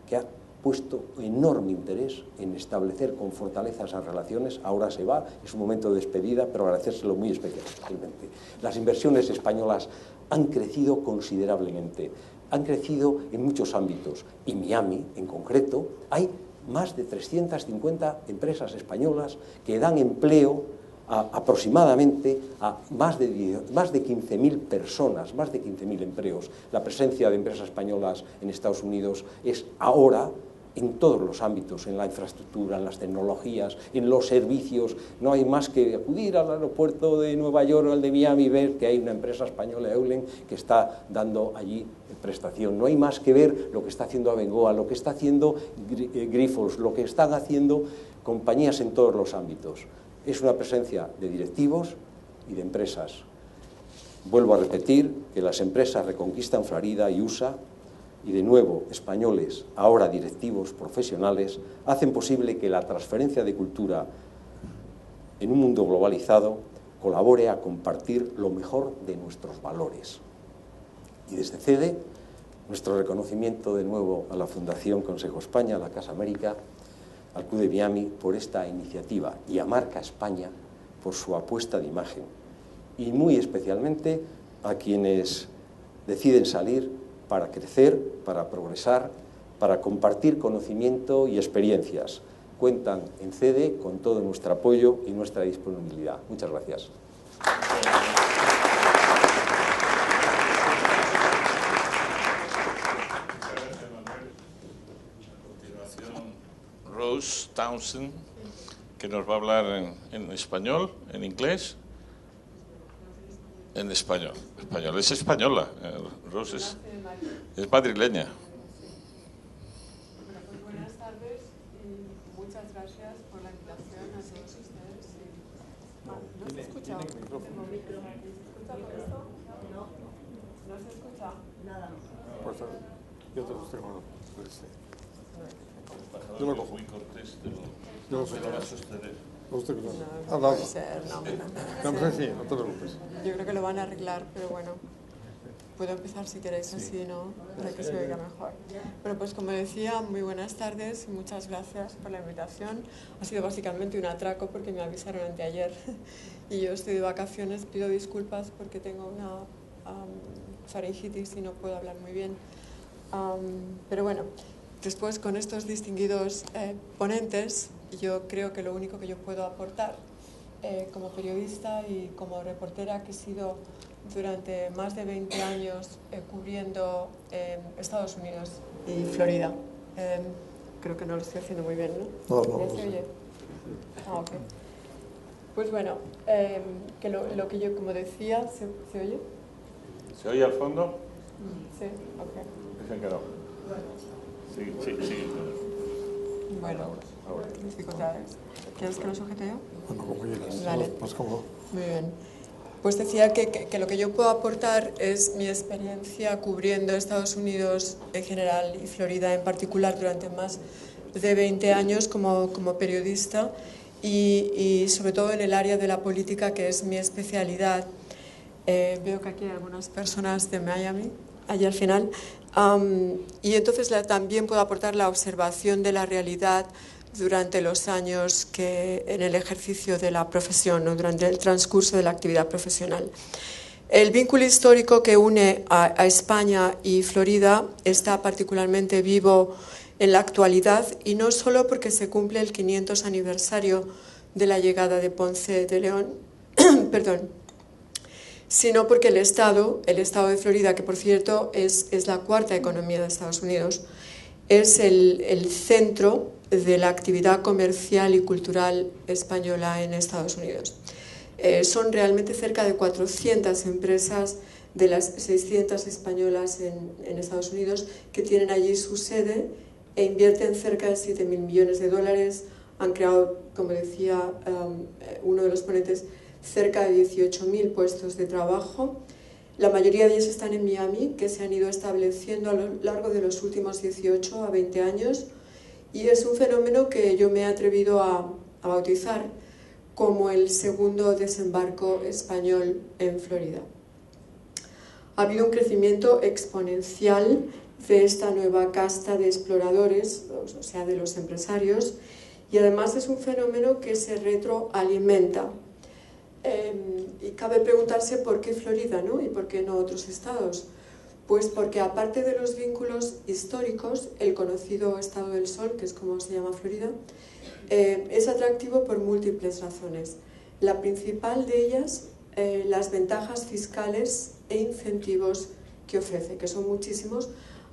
que ha puesto enorme interés en establecer con fortaleza esas relaciones. Ahora se va, es un momento de despedida, pero agradecérselo muy especialmente. Las inversiones españolas han crecido considerablemente, han crecido en muchos ámbitos, y Miami, en concreto, hay más de 350 empresas españolas que dan empleo aproximadamente a más de 15.000 personas, más de 15.000 empleos. La presencia de empresas españolas en Estados Unidos es ahora en todos los ámbitos, en la infraestructura, en las tecnologías, en los servicios. No hay más que acudir al aeropuerto de Nueva York o al de Miami y ver que hay una empresa española, Eulen, que está dando allí prestación. No hay más que ver lo que está haciendo Abengoa, lo que está haciendo Grifols, lo que están haciendo compañías en todos los ámbitos. Es una presencia de directivos y de empresas. Vuelvo a repetir que las empresas Reconquista Florida y USA, y de nuevo españoles, ahora directivos profesionales, hacen posible que la transferencia de cultura en un mundo globalizado colabore a compartir lo mejor de nuestros valores. Y desde CEDE, nuestro reconocimiento de nuevo a la Fundación Consejo España, a la Casa América, al Club de Miami por esta iniciativa y a Marca España por su apuesta de imagen. Y muy especialmente a quienes deciden salir para crecer, para progresar, para compartir conocimiento y experiencias. Cuentan en CEDE con todo nuestro apoyo y nuestra disponibilidad. Muchas gracias. Rose Townsend, que nos va a hablar en español, en inglés, en español. Es española, Rose es madrileña. Bueno, pues buenas tardes y muchas gracias por la invitación a todos ustedes. ¿No se escucha? ¿Se escucha por esto? No. ¿No se escucha? Nada. Pues yo te los tengo. Yo lo cojo. Muy cortés, yo lo sé. No vas a sostener. No puede ser, no te preocupes. Yo creo que lo van a arreglar, pero bueno. Puedo empezar si queréis, así, ¿no? Para que se oiga mejor. Bueno, pues como decía, muy buenas tardes y muchas gracias por la invitación. Ha sido básicamente un atraco porque me avisaron anteayer y yo estoy de vacaciones. Pido disculpas porque tengo una faringitis y no puedo hablar muy bien. Pero bueno, después con estos distinguidos ponentes, yo creo que lo único que yo puedo aportar como periodista y como reportera que he sido durante más de 20 años cubriendo Estados Unidos y Florida. Creo que no lo estoy haciendo muy bien, ¿no? No. ¿Ya se oye? Ah, ok. Pues bueno, que lo que yo, como decía, ¿se oye? ¿Se oye al fondo? Sí, ok. Dicen que no. Sí. Bueno, ahora. dificultades. ¿Quieres que lo sujete yo? Bueno, como quieras. Vale. Más cómodo. Muy bien. Pues decía que lo que yo puedo aportar es mi experiencia cubriendo Estados Unidos en general y Florida en particular durante más de 20 años como periodista y sobre todo en el área de la política, que es mi especialidad. Veo que aquí hay algunas personas de Miami, allí al final. Y entonces también puedo aportar la observación de la realidad durante los años que en el ejercicio de la profesión o durante el transcurso de la actividad profesional. El vínculo histórico que une a España y Florida está particularmente vivo en la actualidad, y no solo porque se cumple el 500 aniversario de la llegada de Ponce de León, sino porque el Estado de Florida, que por cierto es la cuarta economía de Estados Unidos, es el centro de la actividad comercial y cultural española en Estados Unidos. Son realmente cerca de 400 empresas de las 600 españolas en Estados Unidos que tienen allí su sede e invierten cerca de 7.000 millones de dólares. Han creado, como decía uno de los ponentes, cerca de 18.000 puestos de trabajo. La mayoría de ellos están en Miami, que se han ido estableciendo a lo largo de los últimos 18 a 20 años, y es un fenómeno que yo me he atrevido a bautizar como el segundo desembarco español en Florida. Ha habido un crecimiento exponencial de esta nueva casta de exploradores, o sea, de los empresarios, y además es un fenómeno que se retroalimenta. Y cabe preguntarse por qué Florida, ¿no? Y por qué no otros estados. Pues porque aparte de los vínculos históricos, el conocido Estado del Sol, que es como se llama Florida, es atractivo por múltiples razones. La principal de ellas, las ventajas fiscales e incentivos que ofrece, que son muchísimos,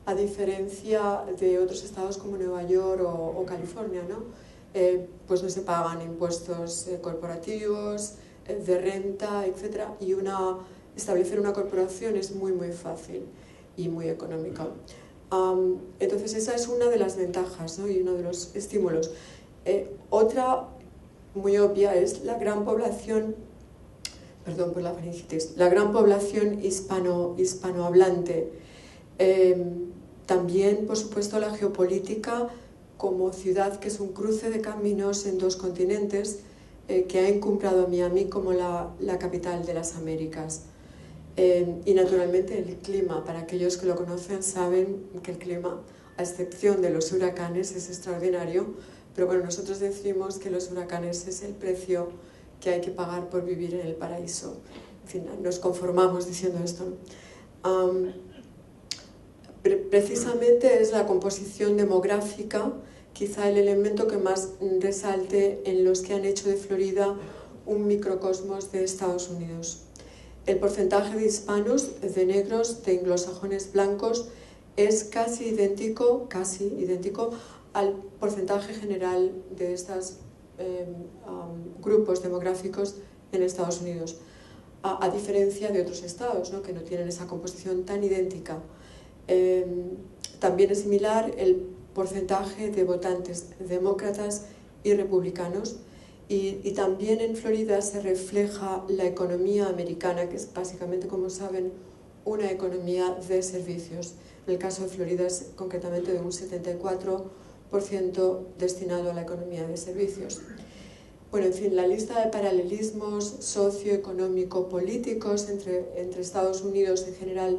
a diferencia de otros estados como Nueva York o California, ¿no? Pues no se pagan impuestos corporativos, de renta, etc. Y establecer una corporación es muy fácil y muy económico. Entonces esa es una de las ventajas, ¿no? Y uno de los estímulos. Otra muy obvia es la gran población, perdón por la faringitis, la gran población hispanohablante. También, por supuesto, la geopolítica como ciudad que es un cruce de caminos en dos continentes, que ha encumbrado a Miami como la capital de las Américas. Y naturalmente el clima, para aquellos que lo conocen saben que el clima, a excepción de los huracanes, es extraordinario, pero bueno, nosotros decimos que los huracanes es el precio que hay que pagar por vivir en el paraíso. En fin, nos conformamos diciendo esto, ¿no? Precisamente es la composición demográfica quizá el elemento que más resalte en los que han hecho de Florida un microcosmos de Estados Unidos. El porcentaje de hispanos, de negros, de anglosajones blancos es casi idéntico al porcentaje general de estos grupos demográficos en Estados Unidos, a diferencia de otros estados, ¿no?, que no tienen esa composición tan idéntica. También es similar el porcentaje de votantes demócratas y republicanos, y también en Florida se refleja la economía americana, que es básicamente, como saben, una economía de servicios. En el caso de Florida es concretamente de un 74% destinado a la economía de servicios. Bueno, en fin, la lista de paralelismos socioeconómico-políticos entre Estados Unidos en general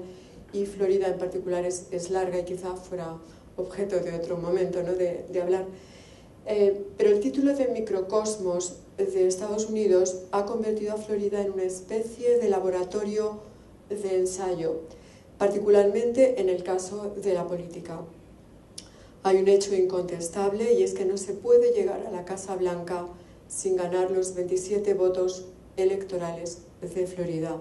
y Florida en particular es larga y quizá fuera objeto de otro momento, ¿no?, de hablar. Pero el título de microcosmos de Estados Unidos ha convertido a Florida en una especie de laboratorio de ensayo, particularmente en el caso de la política. Hay un hecho incontestable, y es que no se puede llegar a la Casa Blanca sin ganar los 27 votos electorales de Florida.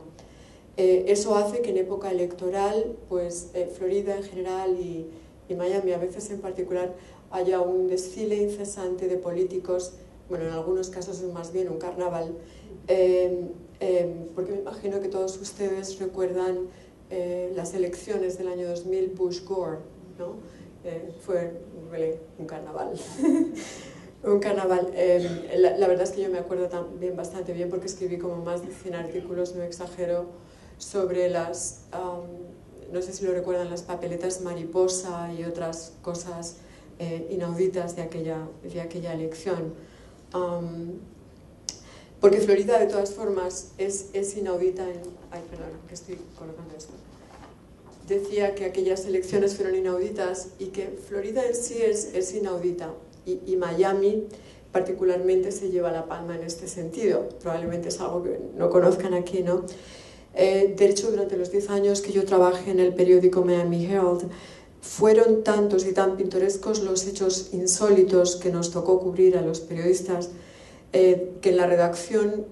Eso hace que en época electoral, pues Florida en general y Miami a veces en particular, haya un desfile incesante de políticos, bueno, en algunos casos es más bien un carnaval, porque me imagino que todos ustedes recuerdan las elecciones del año 2000, Bush-Gore, ¿no? Fue un carnaval. Un carnaval. La verdad es que yo me acuerdo también bastante bien, porque escribí como más de 100 artículos, no exagero, sobre las, no sé si lo recuerdan, las papeletas mariposa y otras cosas inauditas de aquella elección. Porque Florida, de todas formas, es inaudita en... Ay, perdón, que estoy colocando esto. Decía que aquellas elecciones fueron inauditas y que Florida en sí es inaudita. Y Miami particularmente se lleva la palma en este sentido. Probablemente es algo que no conozcan aquí, ¿no? De hecho, durante los 10 años que yo trabajé en el periódico Miami Herald, fueron tantos y tan pintorescos los hechos insólitos que nos tocó cubrir a los periodistas, que en la redacción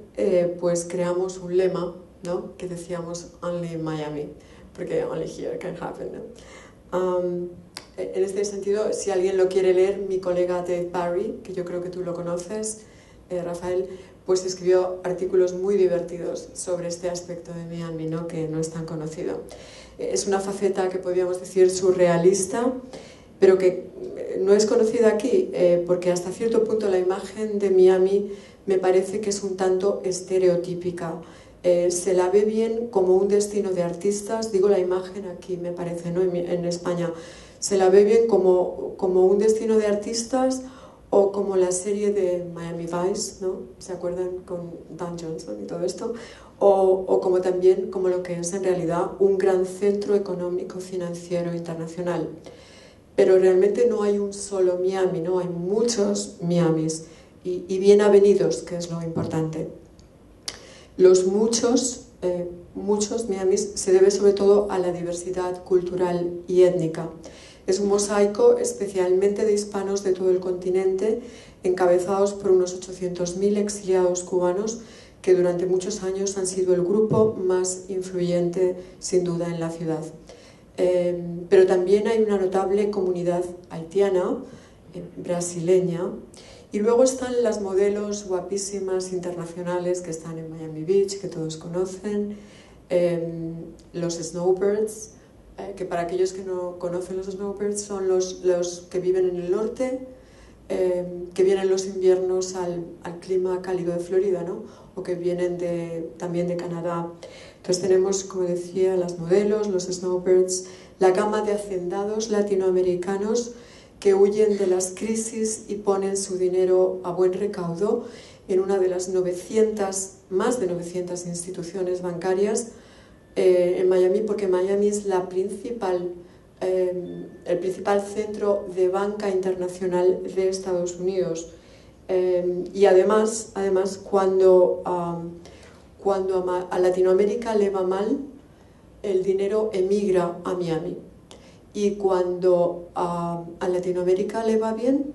pues creamos un lema, ¿no?, que decíamos "Only in Miami", porque "only here can happen", ¿no? En este sentido, si alguien lo quiere leer, mi colega Dave Barry, que yo creo que tú lo conoces, Rafael, pues escribió artículos muy divertidos sobre este aspecto de Miami, ¿no?, que no es tan conocido. Es una faceta que podríamos decir surrealista, pero que no es conocida aquí, porque hasta cierto punto la imagen de Miami me parece que es un tanto estereotípica. Se la ve bien como un destino de artistas, digo la imagen aquí me parece, ¿no?, en España, se la ve bien como un destino de artistas, o como la serie de Miami Vice, ¿no?, ¿se acuerdan?, con Dan Johnson y todo esto? O como también como lo que es en realidad un gran centro económico financiero internacional. Pero realmente no hay un solo Miami, ¿no?, hay muchos Miamis, y bien avenidos, que es lo importante. Los muchos Miamis se debe sobre todo a la diversidad cultural y étnica. Es un mosaico especialmente de hispanos de todo el continente, encabezados por unos 800.000 exiliados cubanos que durante muchos años han sido el grupo más influyente, sin duda, en la ciudad. Pero también hay una notable comunidad haitiana, brasileña, y luego están las modelos guapísimas internacionales que están en Miami Beach, que todos conocen, los snowbirds, que para aquellos que no conocen los snowbirds son los que viven en el norte, que vienen los inviernos al clima cálido de Florida, ¿no?, o que vienen también de Canadá. Entonces tenemos, como decía, las modelos, los snowbirds, la gama de hacendados latinoamericanos que huyen de las crisis y ponen su dinero a buen recaudo, en una de las más de 900 instituciones bancarias en Miami, porque Miami es el principal centro de banca internacional de Estados Unidos. Y además cuando a Latinoamérica le va mal, el dinero emigra a Miami. Y cuando a Latinoamérica le va bien,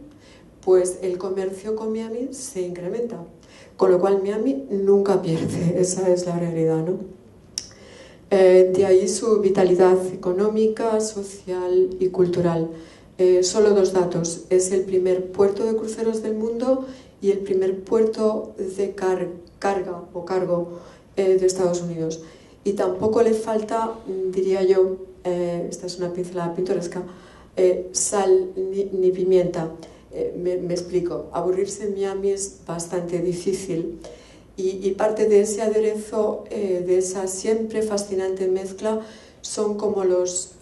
pues el comercio con Miami se incrementa. Con lo cual Miami nunca pierde, esa es la realidad, ¿no? De ahí su vitalidad económica, social y cultural. Solo 2 datos. Es el primer puerto de cruceros del mundo y el primer puerto de cargo de Estados Unidos. Y tampoco le falta, diría yo, esta es una pincelada pintoresca, sal ni pimienta. Me explico. Aburrirse en Miami es bastante difícil. Y parte de ese aderezo, de esa siempre fascinante mezcla, son como los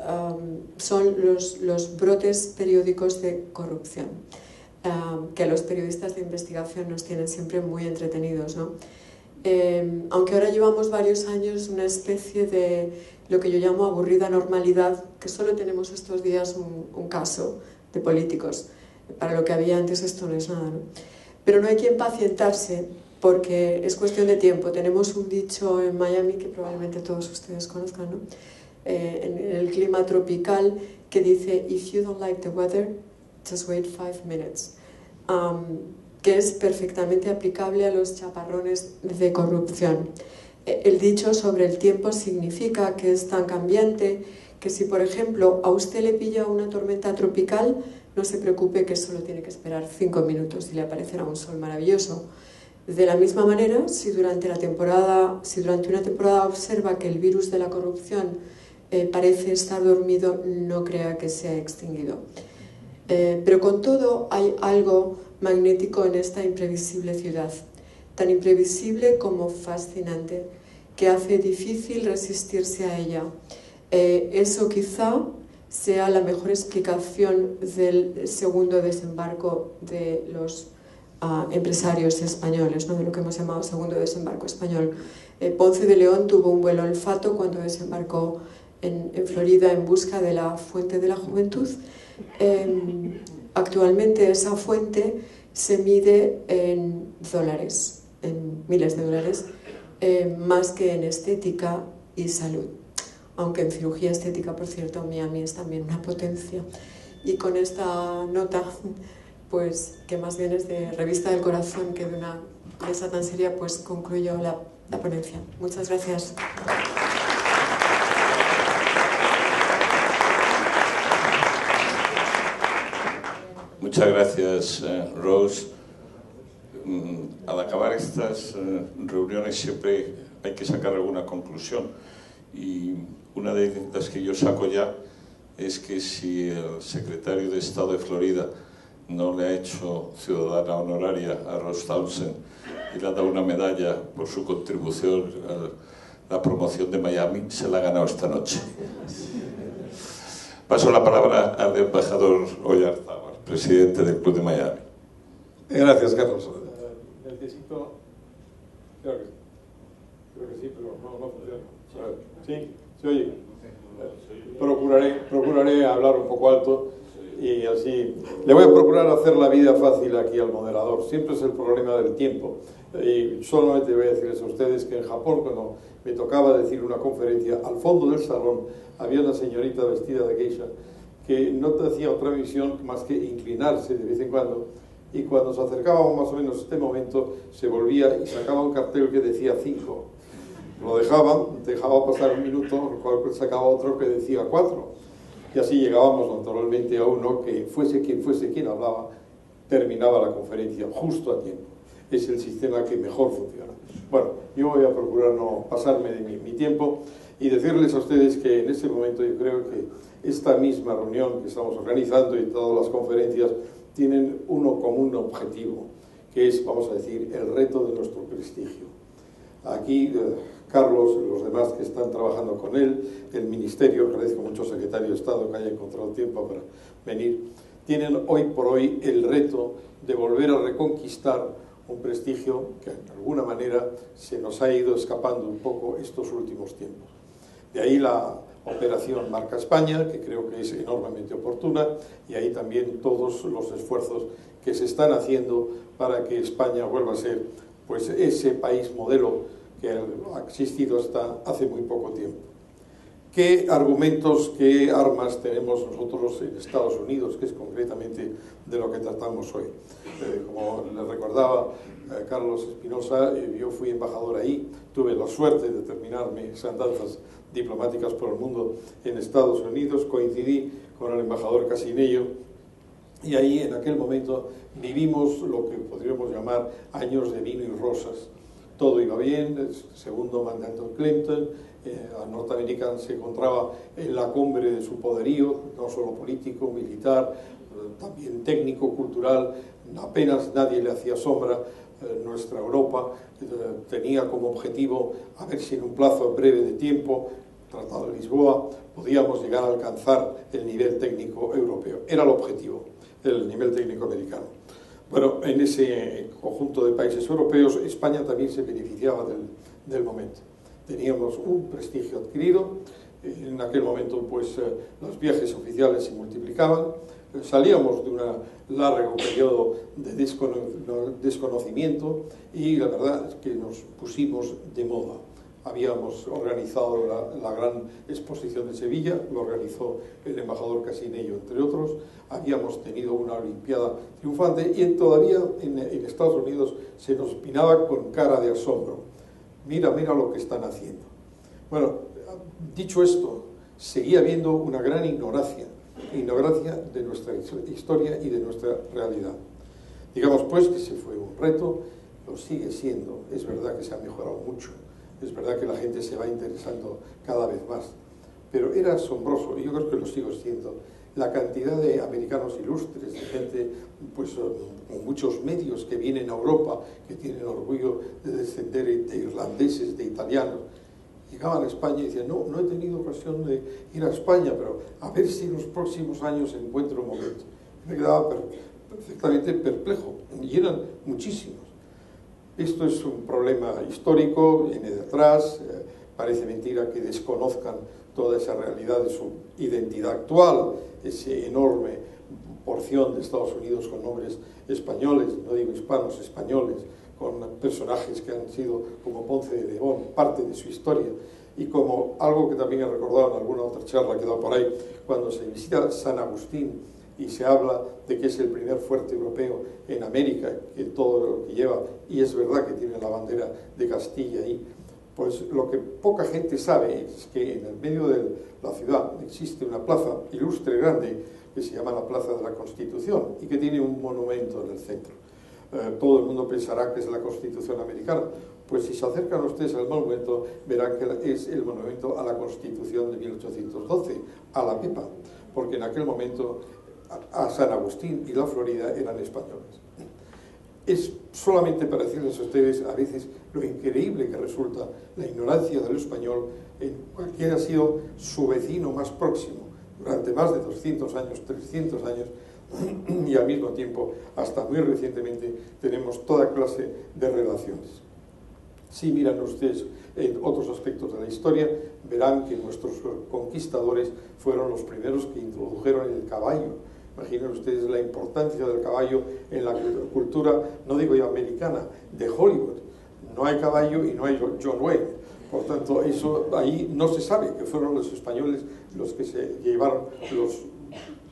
brotes periódicos de corrupción, que los periodistas de investigación nos tienen siempre muy entretenidos, ¿no? Aunque ahora llevamos varios años una especie de lo que yo llamo aburrida normalidad, que solo tenemos estos días un caso de políticos. Para lo que había antes esto no es nada, ¿no? Pero no hay que impacientarse, porque es cuestión de tiempo. Tenemos un dicho en Miami que probablemente todos ustedes conozcan, ¿no? En el clima tropical, que dice: if you don't like the weather, just wait 5 minutes. Que es perfectamente aplicable a los chaparrones de corrupción. El dicho sobre el tiempo significa que es tan cambiante que si, por ejemplo, a usted le pilla una tormenta tropical, no se preocupe, que solo tiene que esperar 5 minutos y le aparecerá un sol maravilloso. De la misma manera, si durante una temporada observa que el virus de la corrupción parece estar dormido, no crea que se ha extinguido. Pero con todo hay algo magnético en esta imprevisible ciudad, tan imprevisible como fascinante, que hace difícil resistirse a ella. Eso quizá sea la mejor explicación del segundo desembarco de los empresarios españoles, ¿no? De lo que hemos llamado segundo desembarco español. Ponce de León tuvo un buen olfato cuando desembarcó en Florida en busca de la fuente de la juventud. Actualmente esa fuente se mide en dólares, en miles de dólares, más que en estética y salud. Aunque en cirugía estética, por cierto, Miami es también una potencia. Y con esta nota, pues que más bien es de revista del corazón que de una mesa tan seria, pues concluyo la ponencia. Muchas gracias. Muchas gracias, Rose. Al acabar estas reuniones siempre hay que sacar alguna conclusión, y una de las que yo saco ya es que si el secretario de Estado de Florida no le ha hecho ciudadana honoraria a Rose Townsend y le ha dado una medalla por su contribución a la promoción de Miami, se la ha ganado esta noche. Paso la palabra al embajador Oyarzábal, presidente del Club de Miami. Gracias, Carlos. Necesito... Creo que sí, pero no funciona. A ver, ¿sí? ¿Se oye? Procuraré hablar un poco alto y así... Le voy a procurar hacer la vida fácil aquí al moderador. Siempre es el problema del tiempo. Y solamente voy a decirles a ustedes que en Japón, cuando me tocaba decir una conferencia, al fondo del salón había una señorita vestida de geisha que no hacía otra misión más que inclinarse de vez en cuando, y cuando se acercábamos más o menos a este momento se volvía y sacaba un cartel que decía 5. Lo dejaba pasar un minuto, lo cual sacaba otro que decía 4. Y así llegábamos naturalmente a uno que fuese quien hablaba, terminaba la conferencia justo a tiempo. Es el sistema que mejor funciona. Bueno, yo voy a procurar no pasarme de mi tiempo y decirles a ustedes que en este momento yo creo que esta misma reunión que estamos organizando y todas las conferencias tienen uno común objetivo, que es, vamos a decir, el reto de nuestro prestigio. Aquí, Carlos y los demás que están trabajando con él, el Ministerio, agradezco mucho al Secretario de Estado que haya encontrado tiempo para venir, tienen hoy por hoy el reto de volver a reconquistar un prestigio que de alguna manera se nos ha ido escapando un poco estos últimos tiempos. De ahí la operación Marca España, que creo que es enormemente oportuna, y ahí también todos los esfuerzos que se están haciendo para que España vuelva a ser pues ese país modelo que ha existido hasta hace muy poco tiempo. ¿Qué argumentos, qué armas tenemos nosotros en Estados Unidos, que es concretamente de lo que tratamos hoy? Como le recordaba Carlos Espinosa, yo fui embajador ahí, tuve la suerte de terminar mis andanzas diplomáticas por el mundo en Estados Unidos, coincidí con el embajador Casinello, y ahí en aquel momento vivimos lo que podríamos llamar años de vino y rosas. Todo iba bien, el segundo mandato de Clinton, Norteamérica se encontraba en la cumbre de su poderío, no solo político, militar, también técnico, cultural, apenas nadie le hacía sombra. Nuestra Europa tenía como objetivo a ver si en un plazo breve de tiempo, Tratado de Lisboa, podíamos llegar a alcanzar el nivel técnico europeo. Era el objetivo, el nivel técnico americano. Bueno, en ese conjunto de países europeos, España también se beneficiaba del momento. Teníamos un prestigio adquirido, en aquel momento pues los viajes oficiales se multiplicaban, salíamos de un largo periodo de desconocimiento y la verdad es que nos pusimos de moda. Habíamos organizado la gran exposición de Sevilla, lo organizó el embajador Casinello, entre otros. Habíamos tenido una Olimpiada triunfante y todavía en Estados Unidos se nos miraba con cara de asombro. Mira, mira lo que están haciendo. Bueno, dicho esto, seguía habiendo una gran ignorancia de nuestra historia y de nuestra realidad. Digamos pues que ese fue un reto, lo sigue siendo, es verdad que se ha mejorado mucho. Es verdad que la gente se va interesando cada vez más, pero era asombroso, y yo creo que lo sigo siendo, la cantidad de americanos ilustres, de gente pues, con muchos medios que vienen a Europa, que tienen orgullo de descender de irlandeses, de italianos. Llegaban a España y decían, no he tenido ocasión de ir a España, pero a ver si en los próximos años encuentro un momento. Me quedaba perfectamente perplejo, y eran muchísimos. Esto es un problema histórico, viene de atrás, parece mentira que desconozcan toda esa realidad de su identidad actual, ese enorme porción de Estados Unidos con nombres españoles, no digo hispanos, españoles, con personajes que han sido como Ponce de León, parte de su historia, y como algo que también he recordado en alguna otra charla que he dado por ahí, cuando se visita San Agustín, y se habla de que es el primer fuerte europeo en América, que todo lo que lleva, y es verdad que tiene la bandera de Castilla ahí, pues lo que poca gente sabe es que en el medio de la ciudad existe una plaza ilustre grande que se llama la Plaza de la Constitución y que tiene un monumento en el centro. Todo el mundo pensará que es la Constitución americana, pues si se acercan ustedes al monumento verán que es el monumento a la Constitución de 1812, a la Pepa, porque en aquel momento a San Agustín y la Florida eran españoles. Es solamente para decirles a ustedes a veces lo increíble que resulta la ignorancia del español en cualquiera ha sido su vecino más próximo durante más de 200 años, 300 años, y al mismo tiempo, hasta muy recientemente, tenemos toda clase de relaciones. Si miran ustedes en otros aspectos de la historia, verán que nuestros conquistadores fueron los primeros que introdujeron el caballo. Imaginen ustedes la importancia del caballo en la cultura, no digo ya americana, de Hollywood. No hay caballo y no hay John Wayne. Por tanto, eso ahí no se sabe que fueron los españoles los que se llevaron los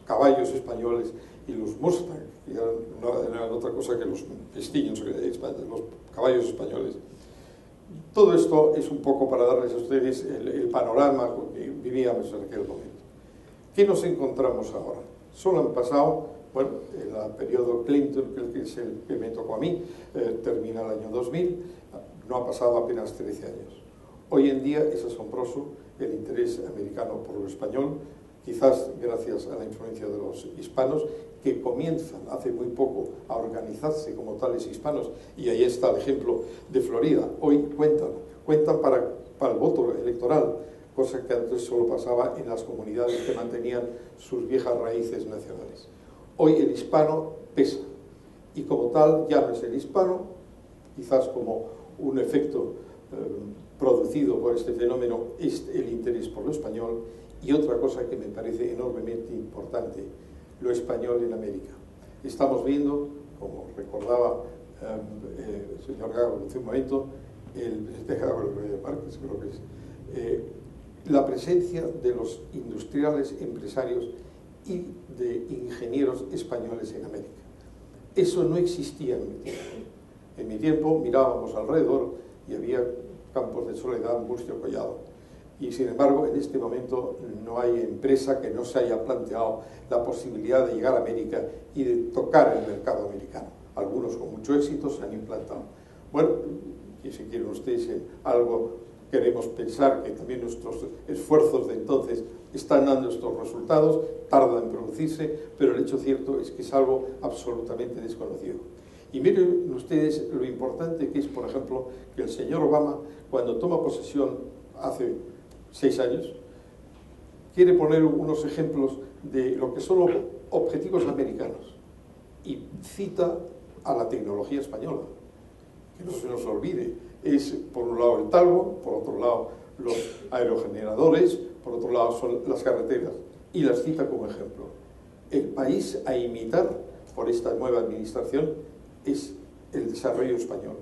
caballos españoles y los Mustang, que eran otra cosa que los Stallions, los caballos españoales. Todo esto es un poco para darles a ustedes el panorama que vivíamos en aquel momento. ¿Qué nos encontramos ahora? Solo han pasado, bueno, el periodo Clinton, que es el que me tocó a mí, termina el año 2000, no ha pasado apenas 13 años. Hoy en día es asombroso el interés americano por lo español, quizás gracias a la influencia de los hispanos, que comienzan hace muy poco a organizarse como tales hispanos, y ahí está el ejemplo de Florida. Hoy cuentan para el voto electoral, cosa que antes solo pasaba en las comunidades que mantenían sus viejas raíces nacionales. Hoy el hispano pesa, y como tal ya no es el hispano, quizás como un efecto producido por este fenómeno es el interés por lo español, y otra cosa que me parece enormemente importante, lo español en América. Estamos viendo, como recordaba el señor Gago hace un momento, Márquez, creo que es, la presencia de los industriales, empresarios y de ingenieros españoles en América. Eso no existía en mi tiempo. En mi tiempo mirábamos alrededor y había campos de soledad, Murcio, Collado. Y sin embargo, en este momento no hay empresa que no se haya planteado la posibilidad de llegar a América y de tocar el mercado americano. Algunos con mucho éxito se han implantado. Bueno, y si quieren ustedes en algo, queremos pensar que también nuestros esfuerzos de entonces están dando estos resultados, tarda en producirse, pero el hecho cierto es que es algo absolutamente desconocido. Y miren ustedes lo importante que es, por ejemplo, que el señor Obama, cuando toma posesión hace 6 años, quiere poner unos ejemplos de lo que son los objetivos americanos y cita a la tecnología española. Que no se nos olvide, es por un lado el talgo, por otro lado los aerogeneradores, por otro lado son las carreteras, y las cita como ejemplo. El país a imitar por esta nueva administración es el desarrollo español.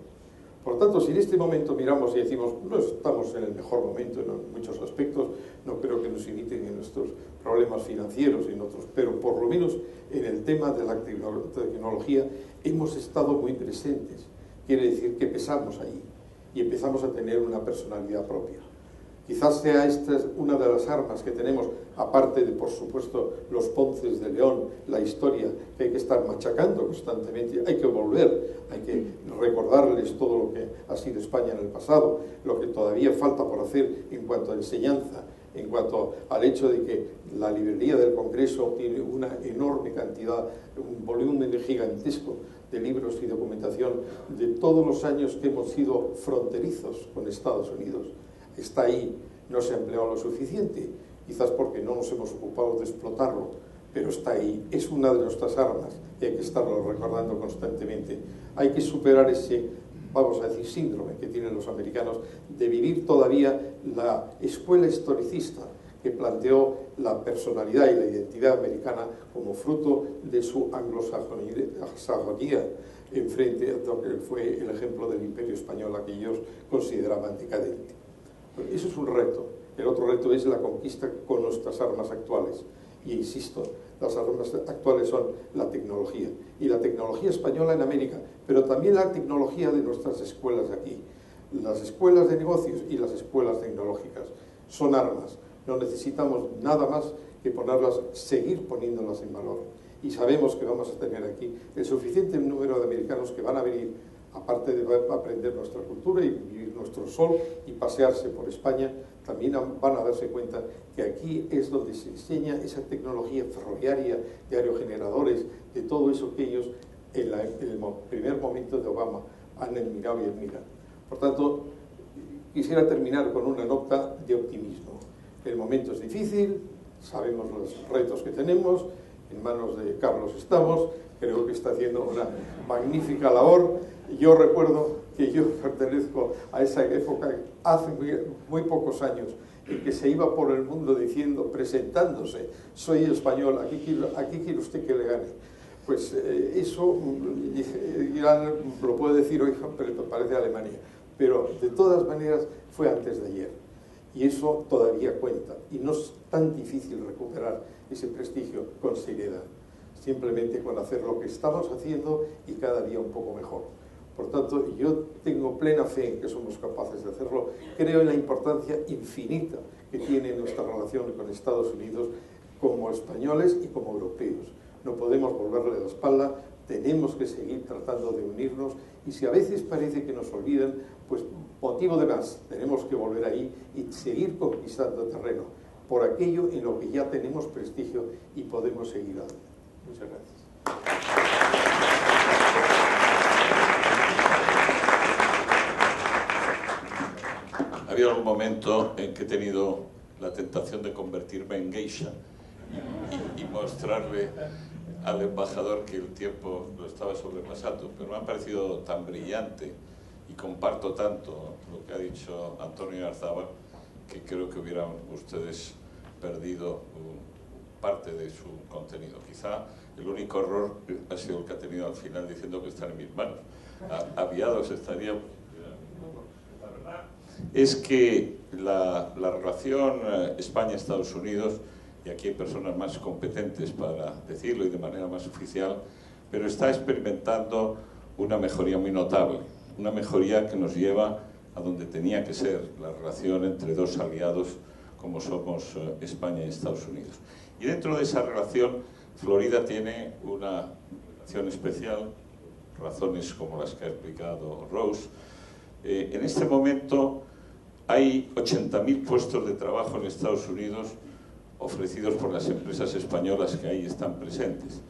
Por tanto, si en este momento miramos y decimos no estamos en el mejor momento en muchos aspectos, no creo que nos imiten en nuestros problemas financieros y en otros, pero por lo menos en el tema de la tecnología hemos estado muy presentes. Quiere decir que pesamos ahí y empezamos a tener una personalidad propia. Quizás sea esta una de las armas que tenemos, aparte de, por supuesto, los Ponces de León, la historia que hay que estar machacando constantemente, hay que volver, hay que recordarles todo lo que ha sido España en el pasado, lo que todavía falta por hacer en cuanto a enseñanza, en cuanto al hecho de que la librería del Congreso tiene una enorme cantidad, un volumen gigantesco de libros y documentación de todos los años que hemos sido fronterizos con Estados Unidos. Está ahí, no se ha empleado lo suficiente, quizás porque no nos hemos ocupado de explotarlo, pero está ahí, es una de nuestras armas y hay que estarlo recordando constantemente. Hay que superar ese, vamos a decir, síndrome que tienen los americanos de vivir todavía la escuela historicista que planteó la personalidad y la identidad americana como fruto de su anglosajonía en frente a lo que fue el ejemplo del Imperio Español, a que ellos consideraban decadente. Eso es un reto. El otro reto es la conquista con nuestras armas actuales. Y insisto, las armas actuales son la tecnología. Y la tecnología española en América, pero también la tecnología de nuestras escuelas aquí. Las escuelas de negocios y las escuelas tecnológicas son armas. No necesitamos nada más que ponerlas, seguir poniéndolas en valor. Y sabemos que vamos a tener aquí el suficiente número de americanos que van a venir, aparte de aprender nuestra cultura y vivir nuestro sol y pasearse por España, también van a darse cuenta que aquí es donde se enseña esa tecnología ferroviaria, de aerogeneradores, de todo eso que ellos en el primer momento de Obama han admirado y admiran. Por tanto, quisiera terminar con una nota de optimismo. El momento es difícil, sabemos los retos que tenemos, en manos de Carlos estamos, creo que está haciendo una magnífica labor. Yo recuerdo que yo pertenezco a esa época, hace muy pocos años, en que se iba por el mundo diciendo, presentándose, soy español, aquí quiere usted que le gane. Pues eso ya lo puedo decir hoy, pero parece Alemania. Pero de todas maneras fue antes de ayer. Y eso todavía cuenta. Y no es tan difícil recuperar ese prestigio con seriedad. Simplemente con hacer lo que estamos haciendo y cada día un poco mejor. Por tanto, yo tengo plena fe en que somos capaces de hacerlo. Creo en la importancia infinita que tiene nuestra relación con Estados Unidos como españoles y como europeos. No podemos volverle la espalda, tenemos que seguir tratando de unirnos y si a veces parece que nos olvidan, pues motivo de más, tenemos que volver ahí y seguir conquistando terreno por aquello en lo que ya tenemos prestigio y podemos seguir adelante. Muchas gracias. Había algún momento en que he tenido la tentación de convertirme en geisha y mostrarle al embajador que el tiempo lo estaba sobrepasando, pero me ha parecido tan brillante y comparto tanto lo que ha dicho Antonio Arzabal, que creo que hubieran ustedes perdido parte de su contenido. Quizá el único error ha sido el que ha tenido al final diciendo que están en mis manos. Aviados estaría... La verdad es que la relación España-Estados Unidos, y aquí hay personas más competentes para decirlo y de manera más oficial, pero está experimentando una mejoría muy notable, una mejoría que nos lleva a donde tenía que ser la relación entre dos aliados como somos España y Estados Unidos. Y dentro de esa relación, Florida tiene una relación especial, razones como las que ha explicado Rose. En este momento hay 80.000 puestos de trabajo en Estados Unidos ofrecidos por las empresas españolas que ahí están presentes.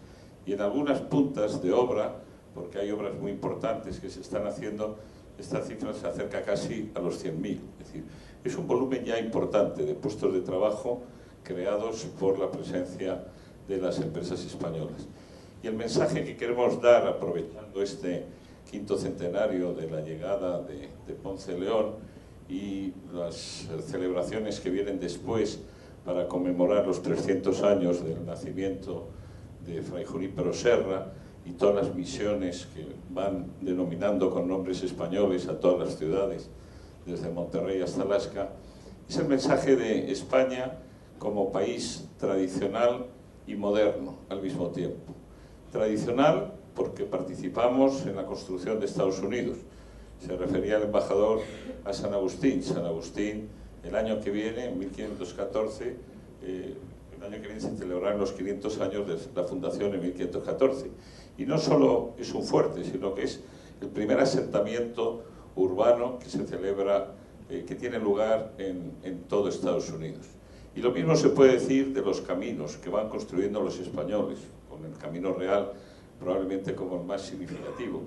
Y en algunas puntas de obra, porque hay obras muy importantes que se están haciendo, esta cifra se acerca casi a los 100.000. Es decir, es un volumen ya importante de puestos de trabajo creados por la presencia de las empresas españolas. Y el mensaje que queremos dar, aprovechando este quinto centenario de la llegada de Ponce de León y las celebraciones que vienen después para conmemorar los 300 años del nacimiento de Fray Junípero Serra y todas las misiones que van denominando con nombres españoles a todas las ciudades, desde Monterrey hasta Alaska, es el mensaje de España como país tradicional y moderno al mismo tiempo. Tradicional porque participamos en la construcción de Estados Unidos. Se refería el embajador a San Agustín. San Agustín, el año que viene, en 1514, el año que viene se celebrarán los 500 años de la fundación en 1514. Y no solo es un fuerte, sino que es el primer asentamiento urbano que se celebra, que tiene lugar en todo Estados Unidos. Y lo mismo se puede decir de los caminos que van construyendo los españoles, con el Camino Real probablemente como el más significativo,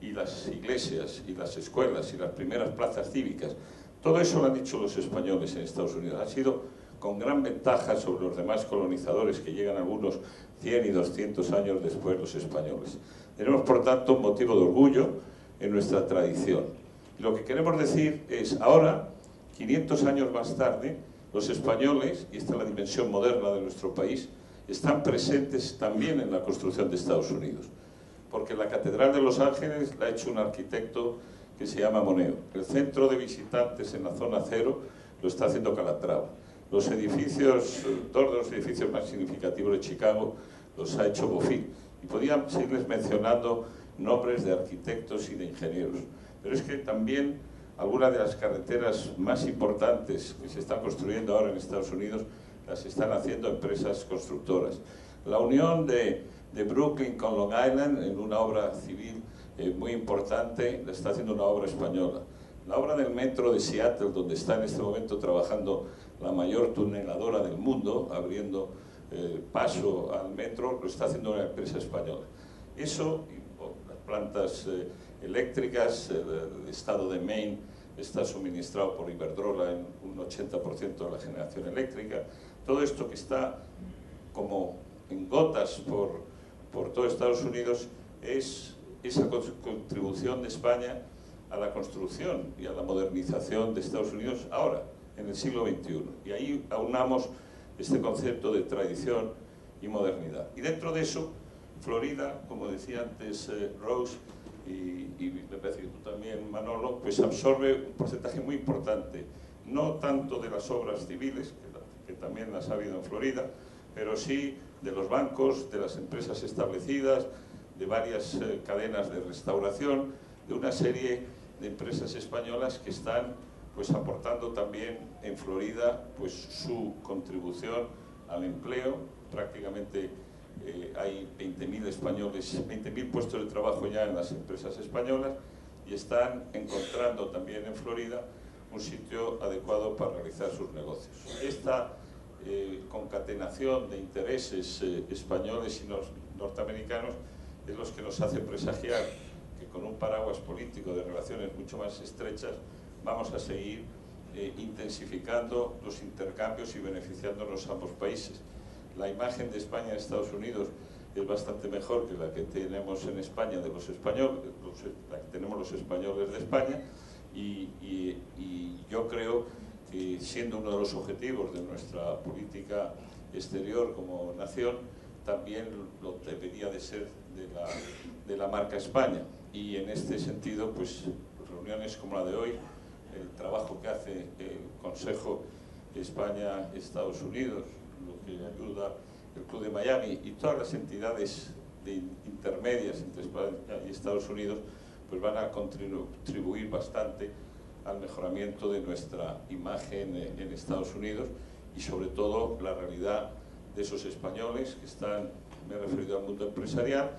y las iglesias, y las escuelas, y las primeras plazas cívicas. Todo eso lo han hecho los españoles en Estados Unidos. Ha sido con gran ventaja sobre los demás colonizadores que llegan algunos 100 y 200 años después, los españoles. Tenemos, por tanto, un motivo de orgullo en nuestra tradición. Y lo que queremos decir es, ahora, 500 años más tarde, los españoles, y esta es la dimensión moderna de nuestro país, están presentes también en la construcción de Estados Unidos. Porque la Catedral de Los Ángeles la ha hecho un arquitecto que se llama Moneo. El centro de visitantes en la zona cero lo está haciendo Calatrava. Los edificios, dos de los edificios más significativos de Chicago los ha hecho Bofill. Y podían seguirles mencionando nombres de arquitectos y de ingenieros. Pero es que también algunas de las carreteras más importantes que se están construyendo ahora en Estados Unidos las están haciendo empresas constructoras. La unión de Brooklyn con Long Island en una obra civil muy importante la está haciendo una obra española. La obra del metro de Seattle, donde está en este momento trabajando la mayor tuneladora del mundo, abriendo paso al metro, lo está haciendo una empresa española. Eso, las plantas eléctricas, el estado de Maine está suministrado por Iberdrola en un 80% de la generación eléctrica. Todo esto que está como en gotas por todo Estados Unidos es esa contribución de España a la construcción y a la modernización de Estados Unidos ahora, en el siglo XXI. Y ahí aunamos este concepto de tradición y modernidad. Y dentro de eso, Florida, como decía antes Rose, y me parece que tú también, Manolo, pues absorbe un porcentaje muy importante, no tanto de las obras civiles, que también las ha habido en Florida, pero sí de los bancos, de las empresas establecidas, de varias cadenas de restauración, de una serie de empresas españolas que están pues aportando también en Florida pues su contribución al empleo. Prácticamente hay 20.000 españoles, 20.000 puestos de trabajo ya en las empresas españolas, y están encontrando también en Florida un sitio adecuado para realizar sus negocios. Esta concatenación de intereses españoles y norteamericanos es los que nos hace presagiar que con un paraguas político de relaciones mucho más estrechas vamos a seguir intensificando los intercambios y beneficiándonos a ambos países. La imagen de España en Estados Unidos es bastante mejor que la que tenemos en España de los españoles, la que tenemos los españoles de España, y yo creo que siendo uno de los objetivos de nuestra política exterior como nación, también lo debería de ser de la marca España. Y en este sentido, pues reuniones como la de hoy, el trabajo que hace el Consejo España-Estados Unidos, lo que ayuda el Club de Miami y todas las entidades intermedias entre España y Estados Unidos, pues van a contribuir bastante al mejoramiento de nuestra imagen en Estados Unidos y sobre todo la realidad de esos españoles que están, me he referido al mundo empresarial,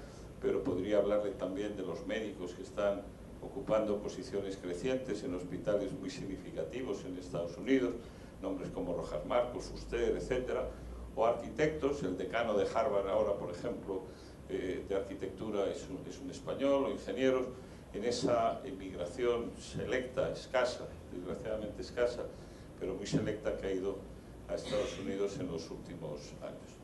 pero podría hablarle también de los médicos que están ocupando posiciones crecientes en hospitales muy significativos en Estados Unidos, nombres como Rojas Marcos, Fuster, etcétera, o arquitectos. El decano de Harvard ahora, por ejemplo, de arquitectura es un español, o ingenieros, en esa emigración selecta, escasa, desgraciadamente escasa, pero muy selecta, que ha ido a Estados Unidos en los últimos años.